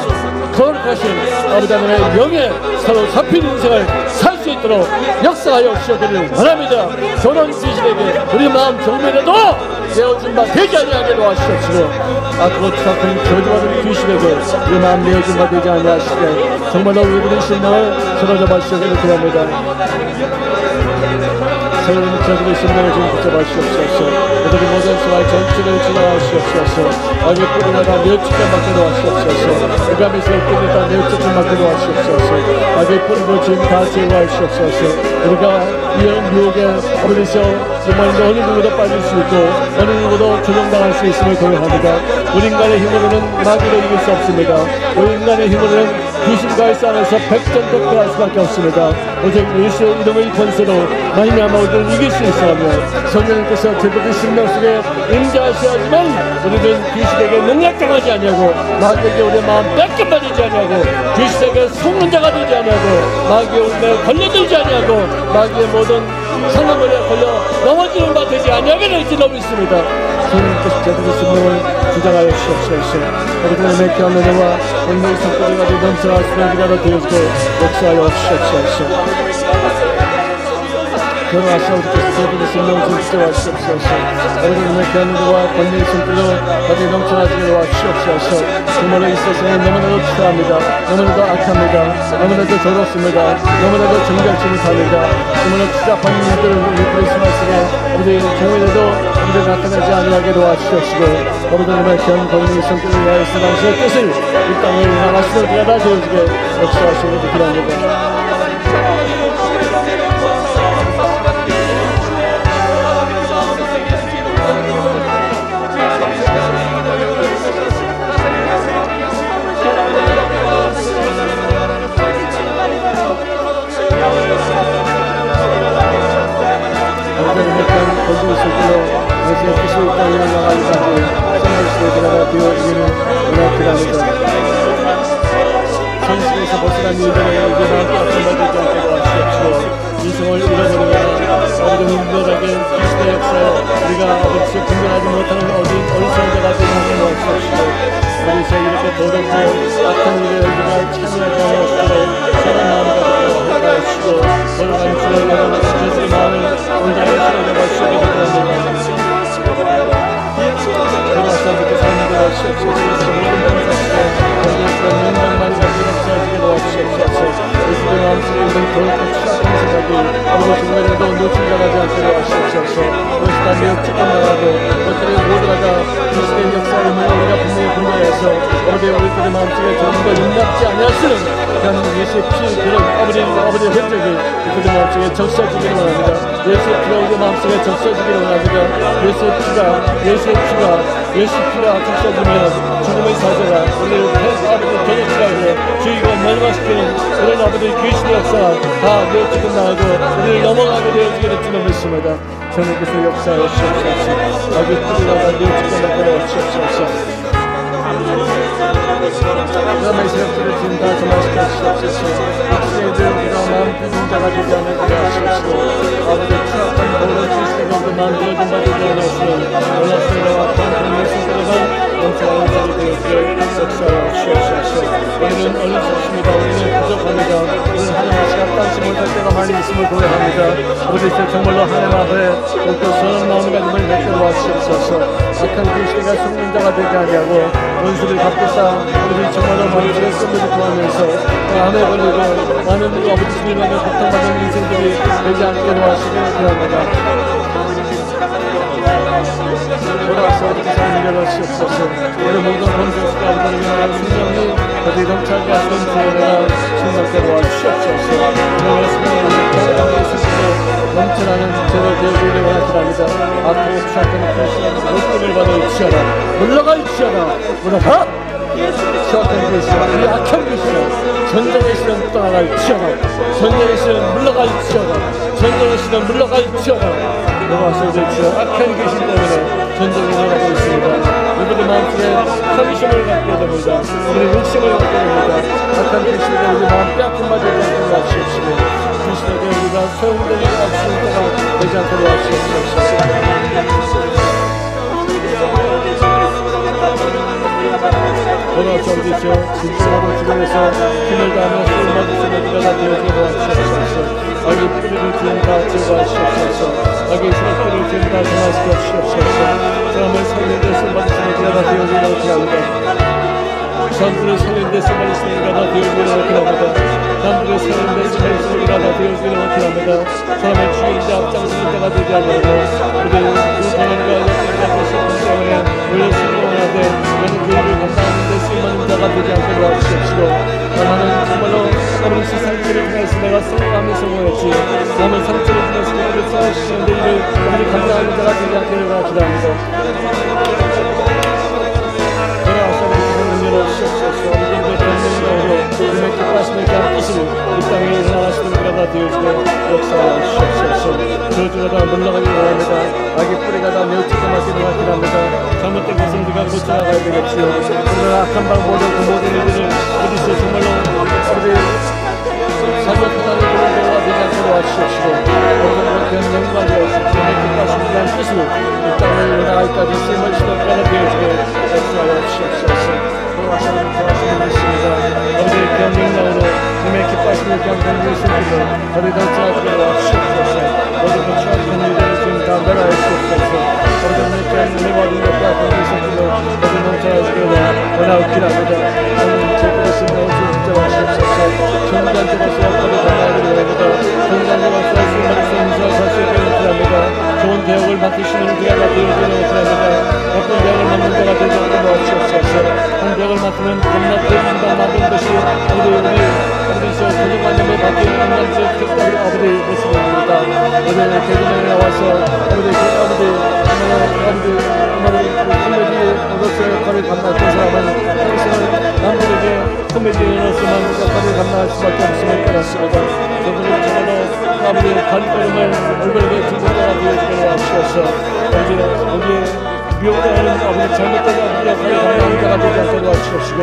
거룩하신 아버지 하나님의 영에 서로 잡힌 인생을 살 수 있도록 역사하여 주시기를 원합니다. 결혼 귀신에게 우리 마음 조금이라도 내어준 바 되지 아니하게 도와주시옵시고 앞으로 추악한 저주받은 귀신에게 우리 마음 내어준 바 되지 아니하시게 정말로 우리들의 신앙을 사로잡아 주시기를 기도합니다. 새로운 저들의 신명을 좀 붙잡아 주시옵소서. 그들의 모든 생활 전체를 지나가시옵소서. 아버지 뿌리가 다 뉘어치게 맡겨 놓으시옵소서. 우감에서 뿌리 다 뉘어치게 맡겨 놓으시옵소서. 아버지 뿌리로 지금 다 제거하시옵소서. 우리가 이런 유혹에 아버지서 정말 어느 누구도 빠질 수 있고 어느 누구도 조종당할 수 있음을 고백합니다. 우리 인간의 힘으로는 마귀를 이길 수 없습니다. 우리 인간의 힘으로는 귀신과의 싸움에서 백전백패할 수밖에 없습니다. 오직 예수의 이름의 권세로 말미암아 우리를 이길 수 있어하며 성령님께서 제도의 신명 속에 임재하셔야지만 우리는 귀신에게 농락당하지 아니하고 마귀에게 우리의 마음 뺏겨받지 아니하고 귀신에게 속는 자가 되지 아니하고 마귀의 울매에 걸려들지 아니하고 마귀의 모든 상황에 걸려 넘어지는 바 되지 아니하게 될지도 믿습니다. 성령님께서 제도의 신명을 주장하여 주시옵소서. 아버지 하나님의 귀한 은혜와 온유의 성도가 넘쳐나 수련자가 되어지고 역사하여 주시옵소서. 결혼하시옵소서. 제도의 신명을 주시옵소서. 아버지 하나님의 귀한 은혜와 온유의 성도로 다시 넘쳐나지게 도와주시옵소서. 정말로 이 세상에 너무나도 추합니다. 너무나도 악합니다. 너무나도 더럽습니다. 너무나도 정결치 못합니다. 정말로 추잡한 일들을 우리 크리스마스에 아버지 정회에도 우리를 나타나지 아니하게 도와주시옵시고 아버지 하나님의 귀한 권위의 성도를 위하여서 당신의 뜻을 이 땅에 나가시는 그가 다 되어지게 역사하시기를 기도합니다. 건조의 속으로 당신의 뜻을 이 땅에 나가기까지 생활시에 들어가 되어지기를 원합니다. 현실에서 벗어난 일들을 이제는 아픔받지 않게 도와주시옵시고 이성을 잃어버리거나 아버지 힘들하게 귀신의 역사에 우리가 아버지 분별하지 못하는 어리석은 자가 되지 않게 도와주시옵시고 우리에서 이렇게 더럽고 악한 일에 우리가 참여하지 않았으므로 사람 마음을 가지고 회개하시고 걸어간 주를 가져가는 저들의 마음을 온전히 사로잡아 주시기 바랍니다. 그러하시옵소서. 삶을 도와주시옵소서. 모든 범사시에 그런 영광만 가지고 역사하시게 도와주시옵소서. 예수의 마음속에 있는 더럽고 추악한 생각이 아버지 중간에도 노출당하지 않게 도와주시옵소서. 그것이 다 뉘어치게 나가고 그것들이 모두가 다 그리스도의 역사를 우리가 분명히 분별해서 아버지 우리들의 마음속에 조금 더 용납지 아니하시는 그런 예수의 피 그런 아버지의 흔적이 우리들 마음속에 적셔지기를 원합니다. 예수의 피가 우리 마음속에 적셔지기를 원합니다. 예수의 피가 적셔지면 죽음의 사자가 우리를 아버지 저녁시간에 주의가 멸망시키는 그런 아버지 귀신의 역사가 다 뉘어치고 나가고 우리를 넘어가게 되어지기를 주는 믿습니다. 주님께서 역사하여 주시옵소서. 아버지 뿌리가 다 뉘어치고 나가게 주시옵소서. 그러면 이스라엘들을 지금 다 정화시켜 주시옵소서. 육신의 우리가 마음 비둔 자가 되지 않게 하시옵시고 아버지 추악한 올라서와 하나님의 성도가 넘쳐나는 자리 되어주길 역사하여 주옵소서. 우리는 얼른 섰습니다. 우리는 부족합니다. 오늘 하나님 시간 땅지 못할 때가 많이 있음을 고백합니다. 아버지 정말로 하나님 앞에 더욱더 선한 마음을 가지면 뵙도록 하시옵소서. 악한 귀신과 속는자가 되지 아니하고 원수를 갚고자 우리 정말로 마음속에 씀을 구하면서 암에 걸리고 많은 아버지 주님에게 고통받는 인생들이 되지 않게 도와주시길 바랍니다. 돌아와서 우리 삶을 열어주시옵소서. 우리 모든 범죄수가 아버지를 위하여 성령이 어디 넘쳐나게 하시는 주여가 신성께 도와주시옵소서. 오늘 말씀에 우리 건강에 있으시고 넘쳐나는 죄를 되어주기를 원하시랍니다. 앞으로 추악한 불신한 물품을 받을지어다 물러갈지어다 물러가! 추악한 불신한 이 악한 불신한 전쟁의 신은 떠나갈지어다 전쟁의 신은 물러갈지어다 전쟁의 신은 물러갈지어다. 여호와서 주여 악한 귀신 때문에 전쟁이 일어나고 있습니다. 우리들의 마음속에 상심을 갖게 됩니다. 우리의 욕심을 갖게 됩니다. 악한 귀신에게 우리 마음 빼앗김받지 않게 도와주시옵시고 귀신에게 우리가 소용돌이 없을 때가 되지 않게 도와주시옵소서. 돌아와서 주여 진짜로 주변에서 힘을 다하며 소를 맞으시는 우리가 다 되어주게 도와주시옵소서. 악의 뿌리를 지은 다 제거하시옵소서. 악의 뿌리를 지은 다 정화시켜주시옵소서. 사람을 살린 데 쓰임받으시는 우리가 다 되어주게 원합니다. 사람들을 살린 데 쓰임받으시는 우리가 다 되어주게 원합니다. 사람들을 살린 데 쓰임받으시는 우리가 다 되어주게 원합니다. 사람을 죽이는 데 앞장서는 자가 되지 않으려고 우리 하나님과 역사가 되시는 때문에 우리를 신뢰하되 우리는 교회를 감당하는 데 쓰임받는 자가 되지 않게 도와주시옵시고 나는 정말로 아무리 상처를 통해서 내가 성공하며 성공했지 남은 상처를 통해서 그들을 쌓아주시는데 이를 우리 감당하는 자가 되지 않게 도와주옵소서. 돌아와서 우리 세상을 열어주시옵소서. 우리들의 변명으로 우리의 기뻐하시는 그 뜻을 이 땅에 일어나시는 우리가 다 되어주고 역사하여 주시옵소서. 저주가 다 물러가기 원합니다. 악의 뿌리가 다 멸치가 맞기를 원합니다. 잘못된 것을 우리가 고쳐나가야 되겠지요. 오늘 악한 방 모든 그 모든 일들을 어디서 정말로 우리 잘못하다는 그런 경우가 되지 않게 도와주시옵시고 오늘은 그런 영광을 주님의 기뻐하시는 그런 뜻을 이 땅에 일어나기까지 쓰임을 시도하게 되어주게 역사하여 주시옵소서. 돌아가시는 도와주시는 것입니다. 아버지의 그런 영광으로 주님의 기뻐하시는 그런 권위의 신들을 저리 던져주게 도와주시옵소서. 모든 그 추악한 일들을 지금 다 멸하시옵소서. 아버지의 그런 은혜와 능력과 권위의 신들을 모두 넘쳐나주게 원하옵기를 합니다. 오늘 제대로 쓰는 오신 진짜 하시옵소서. 정단적으로서 역할을 감당하기를 원합니다. 정단적으로서 수많은 인수와 살수 있게 원합니다. 좋은 대역을 맡으시는 우리가 다 되어주기를 원합니다. 나쁜 대역을 맡는 자가 되지 않게 도와주시옵소서. 한 대역을 맡으면 겁나들인다 만든 것이 아버지서 고정관념에 바뀐 인간적 특별히 아버지 모습입니다. 오늘 대전에 나와서 코미디로서의 역할을 감당했던 사람은 평생을 남들에게 코미디로서만 역할을 감당할 수밖에 없음을 깨닫습니다. 저들은 정말로 아버지의 발걸음을 얼굴에게 들고 자가 되어주게 하시옵소서. 여기에 미혹당하는 아버지 잘못된 역할을 감당하는 자가 되지 않게 도와주시옵시고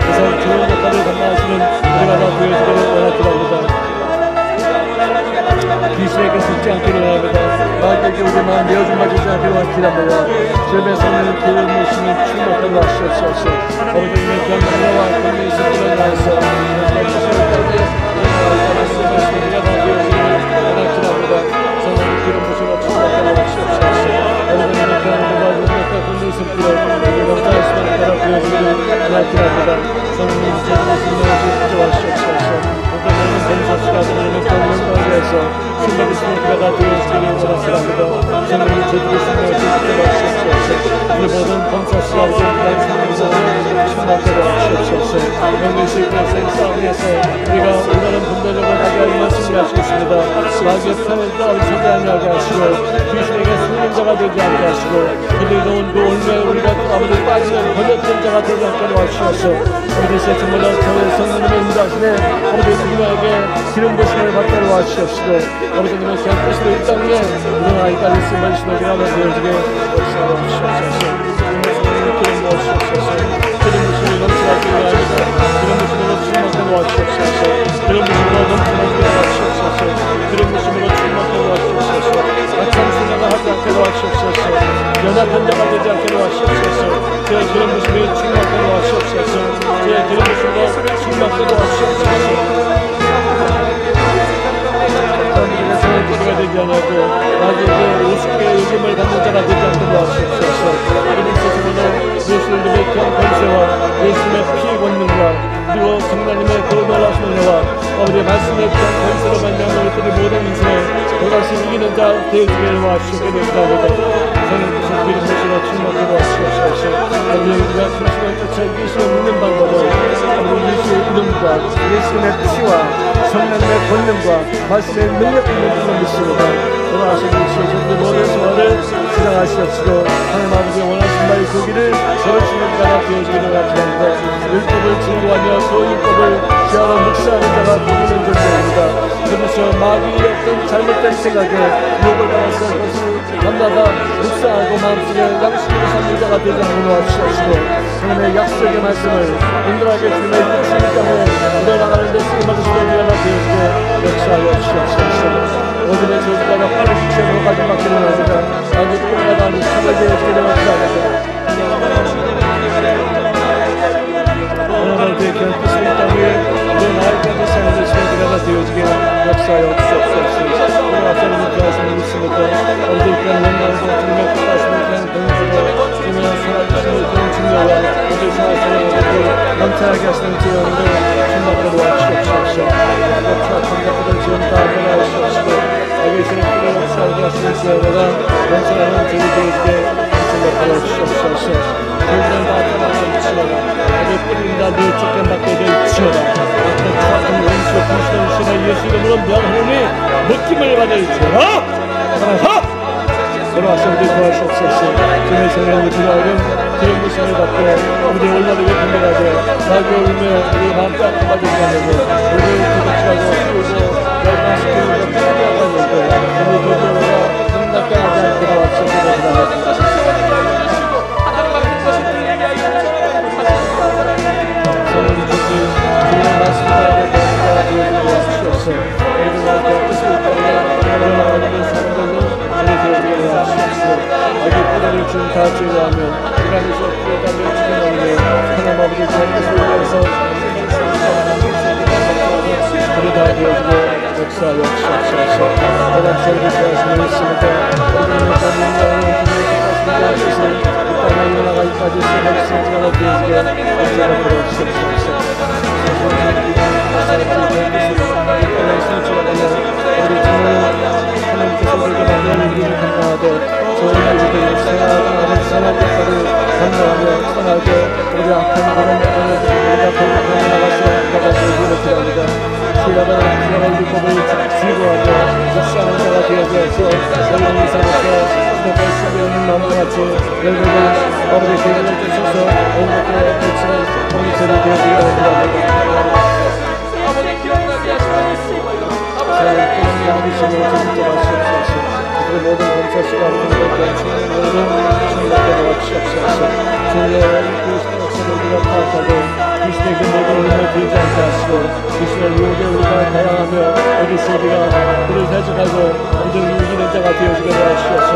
우선 좋은 역할을 감당하시는 우리가 다 되어주기를 원하기를 합니다. 귀신에게 속지 않기를 원합니다. 마음에게 우리 마음 내어준 맞지 않기를 원하기를 합니다. 주님의 성령을 기울여 모시는 충만하게 하시옵소서. 아버지의 경건과 권위의 신들을 다해서 주시는 땅에 우리가 다 되어주기를 원하기를 합니다. 성령을 기울여 모시는 충만하게 하시옵소서. 아버지의 경건과 권위의 신들을 넘쳐나시는 따라 되어주기를 원하기를 합니다. 성령님 주님의 신령을 주시옵소서. 모든 범사수가 하나님의 경건과 위해서 신받으시는 그가 다 되어주기를 원하시랍니다. 성령님 제주를 신령을 주시옵소서. 우리 모든 범사수가 우리의 상황에서 충만하게 하시옵소서. 영계시 그것의 싸움에서 우리가 올바른 분별력을 하게 하여 승리하시겠습니다. 마귀의 편을 따르시지 아니하게 하시고 귀신에게 승리자가 되지 않게 하시고 그들이 놓은 그 올무에 우리가 아버지 빠지는 번역된 자가 되지 않게 도와주셔서 아버지의 정말로 저의 성령님의 인도하심에 아버지 우리에게 기름 부심을 받게 도와주시옵시고 아버지님의 귀한 뜻으로 이 땅에 우리는 아이까지 쓰임을 시도하게 하여 되어주게 도와주시옵소서. 기름 부으시옵소서. 기름 부심을 넘쳐나게 하옵소서. 기름 부심으로 충만하게 도와주시옵소서. 기름 부심으로 넘쳐나게 도와주시옵소서. 기름 부심으로 충만하게 도와주시옵소서. 악한 생각을 하지 않게 도와주시옵소서. 연약한 자 자가 되지 않고 마귀에게 우습게 여김을 받는 자가 되지 않도록 하옵소서. 이는 세상으로 예수님의 귀한 권세와 예수님의 피의 권능과 그리고 성령님의 그 놀라신 은혜와 아버지의 말씀의 귀한 권세로 말미암아 우리들의 모든 인생을 또다시 이기는 자 되어지게 도와주시게 되옵나이다. 성령께서 기름 부으시고 충만케 도와주시옵소서. 아버지 우리가 그리스도를 쫓아 이길 수 없는 방법을 아버지 예수의 이름과 예수님의 피와 성령님의 권능과 말씀의 능력 있는 줄로 믿습니다. 돌아가신 예수의 모든 소원을 지나가시옵시고 하나님 아버지 원하신 바의 그 길을 걸으시는 자가 되어지기를 원합니다. 율법을 증거하며 그 율법을 지하고 묵상하는 자가 되기는 존재입니다. 그래서 마귀의 어떤 잘못된 생각에 욕을 당할 것을 밤마다 묵상하고 마음속에 양식으로 삼는 자가 되지 않도록 하시옵시고 하나님의 약속의 말씀을 인들에게 주님의 이끄신 땅에 이뤄나가는 데 쓰임받으시는 자가 되어지게 역사하여 주시옵소서. 오늘의 저주가가 빠른 시체로 가져받기를 원합니다. 아주 꿈과 다니 참을 되어지게 되옵소서. 오늘 대견 뜻을 땅 위에 내 나이까지 사는 시대가 되어지게 역사하여 주시옵소서. 오늘 앞서는 기하시는 믿습니다. 오늘 그런 영광과 주님의 뜻하시는 그런 공부로 주님의 살아주시는 그런 증거와 오늘 살아주시는 것들 감사하게 하시는 지원으로 충만하게 도와주시옵소서. 추악한 것들을 지원 다 하시옵시고 여기서는 그런 역사하게 하시는 지원으로 감사하는 주님 되어지게 충만하게 주시옵소서. 그들은 다 떠나갈지어다. 어디 뿌린다 늘 쫓겨받게 될지어다. 어떤 추악한 원수의 불신을 신의 예수 이름으로 명하노니 느낌을 받을지어다. 하나서 돌아와서 우리 도와주옵소서. 주님의 성령을 들어오면 그런 모습을 받고 우리의 올라르게 분별하게 마귀의 울며 우리 마음 따뜻하게 하고 우리를 도둑질하고 쏘고 열망시키고 포기하고 있는데 우리 도둑으로 성납게 하지 않게 도와주옵소서. 다 제거하면 이란에서 피해가며 죽여나오며 하나님 아버지 자기께서 위해서 우리 다 되어지고 역사 역시옵소서. 하나님 저희를 구하시며 있습니다. 우리는 인간을 주님의 뜻을 이 땅에 일어나가기까지 수고하시는 자가 되어지게 역사를 보여주시옵소서. 하나님께서 우리에게 만드는 우리를 감당하되 좋은 일들을 생활하는 생활 역사를 감당하며 선하게 우리 악한 그런 우리가 거듭하며 나갈 수 있는 것을 기도합니다. 주야가 율법을 즐거워하며 묵상하는 자가 되어서 여러분 이상에서 수도가 쓰기는 마음과 같이 열매를 아버지 계획을 주셔서 온 것들에 미치는 공동체를 되어지게 기도합니다. 하나님의 신으로 진정하시옵소서. 그들의 모든 범사시가 하나님의 충만으로 충만하게 도와주시옵소서. 주님의 그리스도의 역사를 우리가 파악하고 그리스도의 그 모든 힘을 들지 않게 하시고 그리스도의 유혹에 우리가 다양하며 어디서 우리가 그를 대적하고 완전히 이기는 자가 되어지게 도와주시옵소서.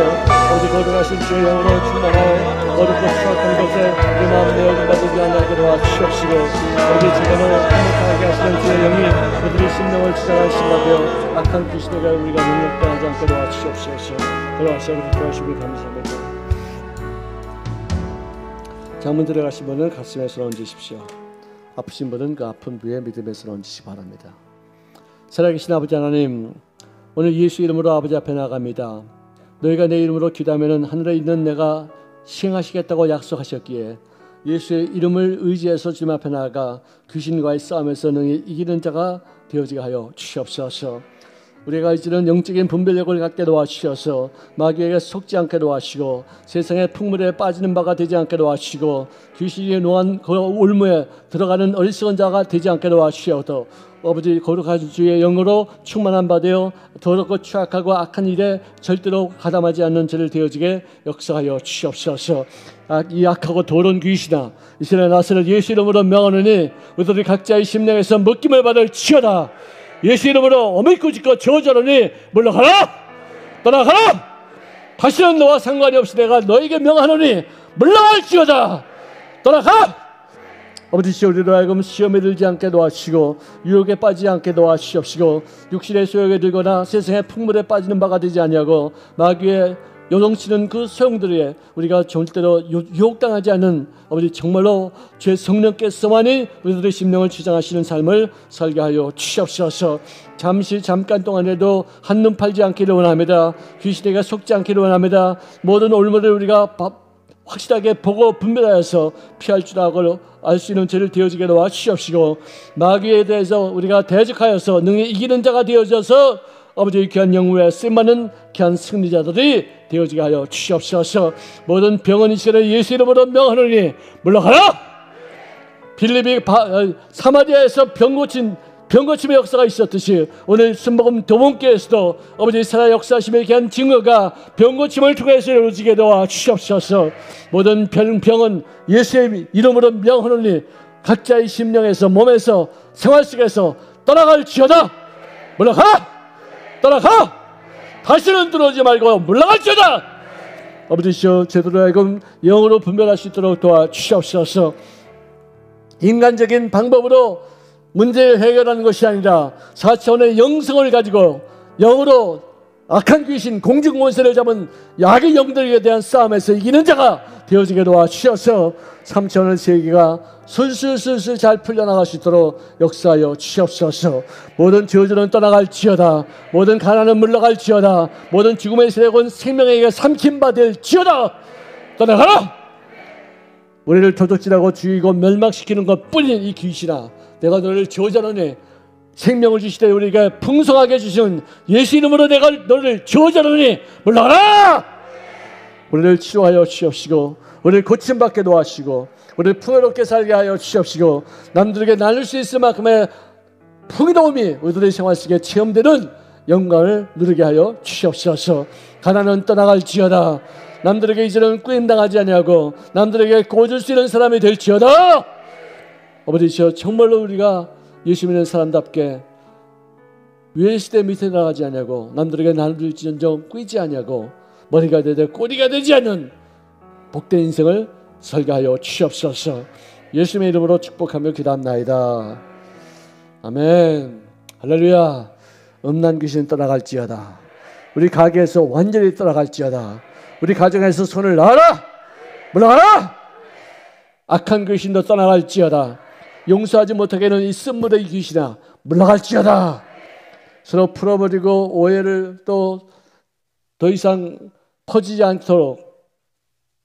어디 거듭하신 주의 영으로 충만하여 어둡고 추악한 것에 우리 마음 내어진 바되지 않게 도와주시옵시고 어디 지금은 행복하게 하시는 주의 영이 그들의 심령을 지장하시며 악한 귀신에게 우리가 능력당하지 않게 도와주시옵소서. 돌아와서 우리 도와주시길 감사합니다. 장문 들어가신 분은 가슴에 손 얹으십시오. 아프신 분은 그 아픈 부에 믿음의 손 얹으시기 바랍니다. 살아계신 아버지 하나님, 오늘 예수 이름으로 아버지 앞에 나갑니다. 너희가 내 이름으로 기도하면 하늘에 있는 내가 시행하시겠다고 약속하셨기에 예수의 이름을 의지해서 주님 앞에 나아가 귀신과의 싸움에서 능히 이기는 자가 되어지게 하여 주시옵소서. 우리가 이제는 영적인 분별력을 갖게 도와주셔서 마귀에게 속지 않게 도와주시고 세상의 풍물에 빠지는 바가 되지 않게 도와주시고 귀신이 노한 그 올무에 들어가는 어리석은 자가 되지 않게 도와주시옵소서. 아버지 거룩하신 주의 영으로 충만한 바 되어 더럽고 추악하고 악한 일에 절대로 가담하지 않는 죄를 되어지게 역사하여 주시옵소서. 이 악하고 더러운 귀신아, 이스라엘 나서를 예수 이름으로 명하노니 우리들이 각자의 심령에서 먹김을 받을 치어다. 예수 이름으로 어미고 짓고 저주하노니 물러가라, 떠나가라. 다시는 너와 상관이 없이 내가 너에게 명하노니 물러갈지어다. 떠나가라. 아버지 우리로 하여금 시험에 들지 않게 도와주시고 유혹에 빠지지 않게 도와주시옵시고 육신의 소욕에 들거나 세상의 풍물에 빠지는 바가 되지 아니하고 마귀의 요동치는 그 소용들에 우리가 절대로 유혹당하지 않는 아버지 정말로 주의 성령께서만이 우리들의 심령을 주장하시는 삶을 살게 하여 주시옵소서. 잠깐 동안에도 한눈 팔지 않기를 원합니다. 귀신에게 속지 않기를 원합니다. 모든 올무를 우리가 확실하게 보고 분별하여서 피할 줄 알고 알 수 있는 죄를 되어지게 도와주시옵시고 마귀에 대해서 우리가 대적하여서 능히 이기는 자가 되어져서 아버지의 귀한 영웅에 쓰임받는 귀한 승리자들이 되어지게 하여 주시옵소서. 모든 병은 이 시간에 예수 이름으로 명하노니 물러가라. 빌립이 사마리아에서 병고침의 역사가 있었듯이 오늘 순복음 도봉교에서도 아버지 살아 역사하심의 귀한 증거가 병고침을 통해서 이루어지게 도와주시옵소서. 모든 병은 예수의 이름으로 명하노니 각자의 심령에서 몸에서 생활 속에서 떠나갈지어다. 물러가! 떠나가! 다시는 들어오지 말고 물러갈지어다. 아버지시여 제대로 하여금 영으로 분별할 수 있도록 도와주시옵소서. 인간적인 방법으로 문제를 해결하는 것이 아니라 4차원의 영성을 가지고 영으로 악한 귀신 공중권세를 잡은 악의 영들에 대한 싸움에서 이기는 자가 되어지게 도와주셔서 3차원의 세계가 술술술술 잘 풀려나갈 수 있도록 역사하여 주시옵소서. 모든 저주는 떠나갈지어다. 모든 가난은 물러갈지어다. 모든 죽음의 세력은 생명에게 삼킴받을지어다. 떠나가라. 우리를 도둑질하고 죽이고 멸망시키는 것뿐인 이 귀신아, 내가 너를 저주하노니 생명을 주시되 우리에게 풍성하게 주신 예수 이름으로 내가 너를 저주하노니 물러가라. 우리를 치료하여 주시옵시고 우리를 고침받게 도와주시고 우리를 풍요롭게 살게 하여 주시옵시고 남들에게 나눌 수 있을 만큼의 풍요로움이 우리들의 생활 속에 체험되는 영광을 누리게 하여 주시옵소서. 가난은 떠나갈지어다. 남들에게 이제는 꾸임당하지 아니하고 남들에게 꽂을 수 있는 사람이 될지어다. 아버지시여 정말로 우리가 예수 믿는 사람답게 위의 시대 밑에 나가지 아니하고 남들에게 나눌지언정 꾸이지 아니하고 머리가 되되 꼬리가 되지 않는 복된 인생을 설계하여 주시옵소서. 예수님의 이름으로 축복하며 기도합나이다. 아멘. 할렐루야. 음란 귀신 떠나갈지어다. 우리 가게에서 완전히 떠나갈지어다. 우리 가정에서 손을 놔라. 물러가라. 악한 귀신도 떠나갈지어다. 용서하지 못하게 하는 이 쓴물의 귀신아 물러갈지어다. 서로 풀어버리고 오해를 또 더 이상 퍼지지 않도록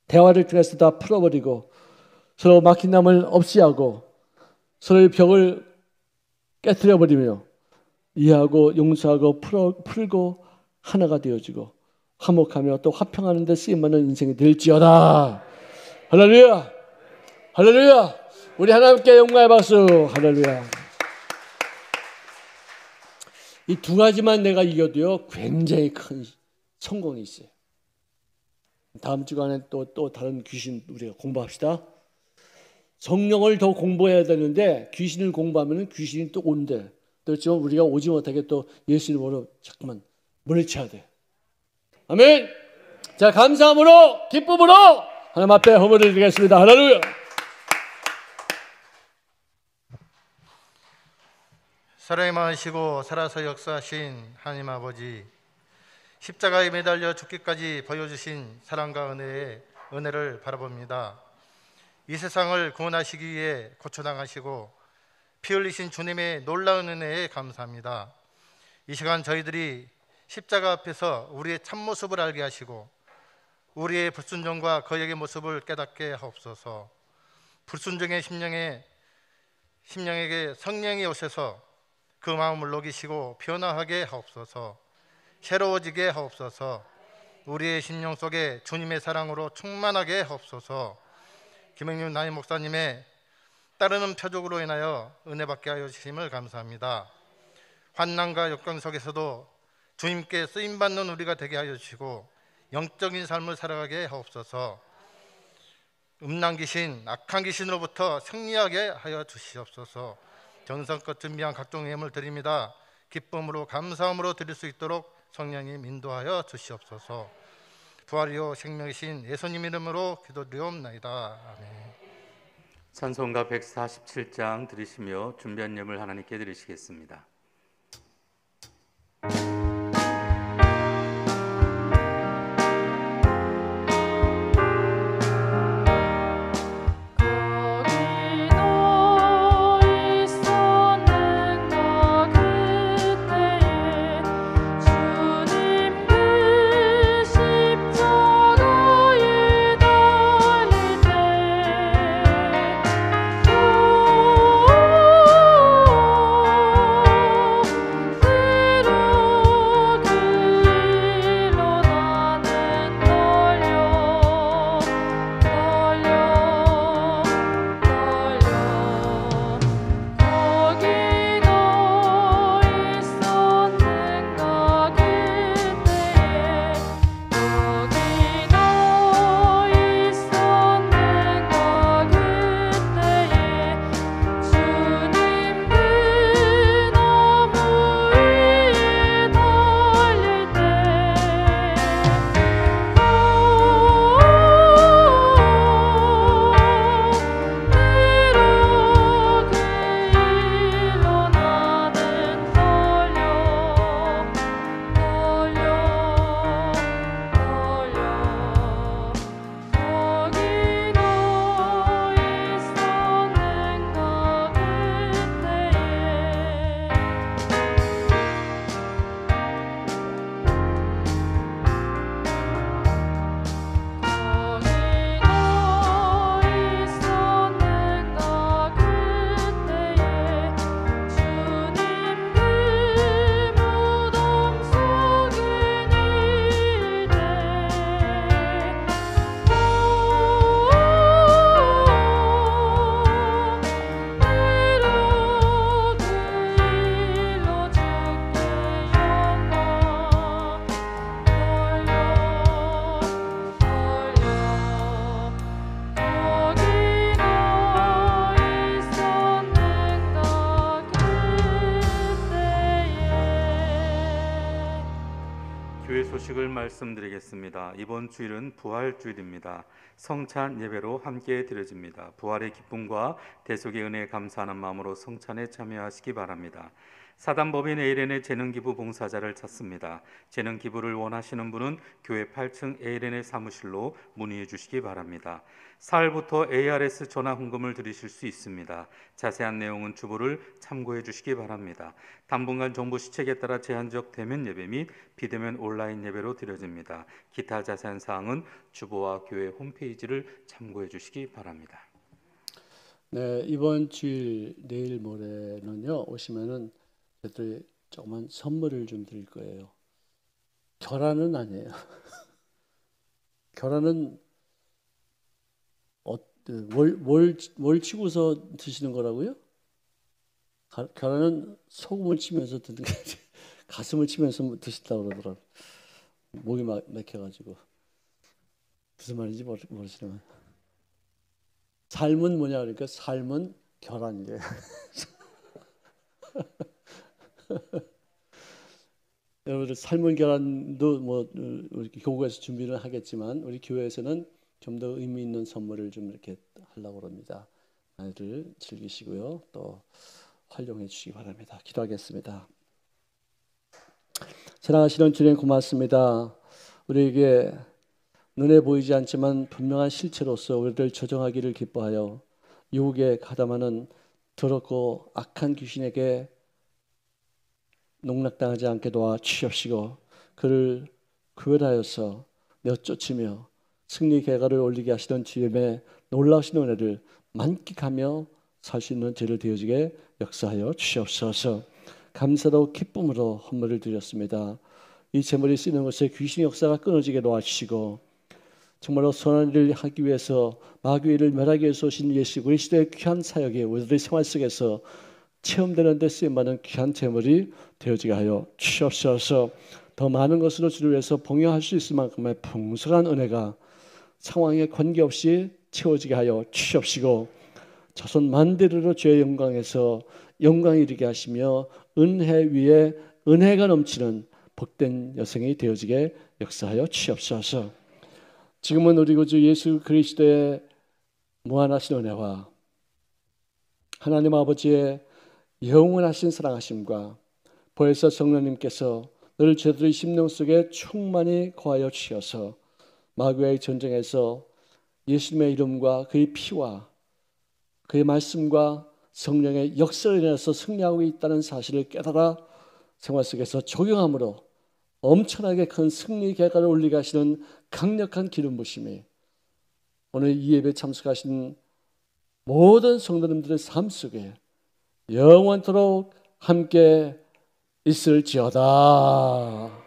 대화를 통해서 다 풀어버리고 서로 막힌 남을 없이 하고 서로의 벽을 깨트려버리며 이해하고 용서하고 풀고 하나가 되어지고 화목하며 또 화평하는 데 쓰임받는 인생이 될지어다. 할렐루야. 할렐루야. 우리 하나님께 영광의 박수. 할렐루야. 이 두 가지만 내가 이겨도요 굉장히 큰 성공이 있어요. 다음 주간에 또 다른 귀신 우리가 공부합시다. 성령을 더 공부해야 되는데 귀신을 공부하면 귀신이 또 온대. 그렇지만 우리가 오지 못하게 또 예수 이름으로 자꾸만 물리쳐야 돼. 아멘. 자, 감사함으로 기쁨으로 하나님 앞에 허물을 드리겠습니다. 할렐루야.
사랑이 많으시고 살아서 역사하신 하나님 아버지, 십자가에 매달려 죽기까지 보여주신 사랑과 은혜를 바라봅니다. 이 세상을 구원하시기 위해 고초당하시고 피 흘리신 주님의 놀라운 은혜에 감사합니다. 이 시간 저희들이 십자가 앞에서 우리의 참모습을 알게 하시고 우리의 불순종과 거역의 모습을 깨닫게 하옵소서. 불순종의 심령에게 성령이 오셔서 그 마음을 녹이시고 변화하게 하옵소서. 새로워지게 하옵소서. 우리의 심령 속에 주님의 사랑으로 충만하게 하옵소서. 김영윤 남임 목사님의 따르는 표적으로 인하여 은혜 받게 하여 주심을 감사합니다. 환난과 역경 속에서도 주님께 쓰임받는 우리가 되게 하여 주시고 영적인 삶을 살아가게 하옵소서. 음란 귀신, 악한 귀신으로부터 승리하게 하여 주시옵소서. 정성껏 준비한 각종 예물 드립니다. 기쁨으로 감사함으로 드릴 수 있도록 성령님 인도하여 주시옵소서. 부활이요 생명이신 예수님 이름으로 기도드리옵나이다. 아멘.
찬송가 147장 들으시며 준비한 예물 하나님께 드리시겠습니다. 소식을 말씀드리겠습니다. 이번 주일은 부활주일입니다. 성찬 예배로 함께 드려집니다. 부활의 기쁨과 대속의 은혜에 감사하는 마음으로 성찬에 참여하시기 바랍니다. 사단법인 에이렌의 재능기부 봉사자를 찾습니다. 재능기부를 원하시는 분은 교회 8층 에이렌의 사무실로 문의해 주시기 바랍니다. 사흘부터 ARS 전화 헌금을 드리실 수 있습니다. 자세한 내용은 주보를 참고해 주시기 바랍니다. 당분간 정부 시책에 따라 제한적 대면 예배 및 비대면 온라인 예배로 드려집니다. 기타 자세한 사항은 주보와 교회 홈페이지를 참고해 주시기 바랍니다.
네, 이번 주일 내일 모레는요 오시면은 저희들이 조그만 선물을 좀 드릴 거예요. 결혼은 아니에요. 결혼은 뭘 치고서 드시는 거라고요? 결혼은 소금을 치면서 드는 게 가슴을 치면서 드신다고 그러더라고요. 목이 막혀가지고 무슨 말인지 모르시지만 삶은 뭐냐 그러니까 삶은 결혼이래요. 여러분들 삶은 결혼도 뭐 우리 교구에서 준비를 하겠지만 우리 교회에서는 좀 더 의미 있는 선물을 좀 이렇게 하려고 합니다. 많이들 즐기시고요. 또 활용해 주시기 바랍니다. 기도하겠습니다. 사랑하시는 주님 고맙습니다. 우리에게 눈에 보이지 않지만 분명한 실체로서 우리를 조정하기를 기뻐하여 유혹에 가담하는 더럽고 악한 귀신에게 농락당하지 않게 도와 주시옵시고 그를 구별하여서 내쫓으며 승리 결과를 올리게 하시던 주님의 놀라우신 은혜를 만끽하며 살 수 있는 죄를 되어지게 역사하여 주시옵소서. 감사로 기쁨으로 헌물을 드렸습니다. 이 제물이 쓰이는 것에 귀신의 역사가 끊어지게 도와주시고 정말로 선한 일을 하기 위해서 마귀의 일을 멸하기 위해서 오신 예수 그리스도의 귀한 사역에 우리들의 생활 속에서 체험되는 데 쓰임받는 귀한 제물이 되어지게 하여 주시옵소서. 더 많은 것으로 주를 위해서 봉헌할 수 있을 만큼의 풍성한 은혜가 상황에 관계없이 채워지게 하여 주시옵시고 자손 만대로 주의 영광에서 영광 이르게 하시며 은혜 위에 은혜가 넘치는 복된 여성이 되어지게 역사하여 주시옵소서. 지금은 우리 구주 예수 그리스도의 무한하신 은혜와 하나님 아버지의 영원하신 사랑하심과 보혜사 성령님께서 늘 저희들의 심령 속에 충만히 거하여 주셔서 마귀와의 전쟁에서 예수님의 이름과 그의 피와 그의 말씀과 성령의 역사로 인해서 승리하고 있다는 사실을 깨달아 생활 속에서 적용함으로 엄청나게 큰 승리 결과를 올리게 하시는 강력한 기름 부심이 오늘 이 예배에 참석하신 모든 성도님들의 삶 속에 영원토록 함께 있을지어다.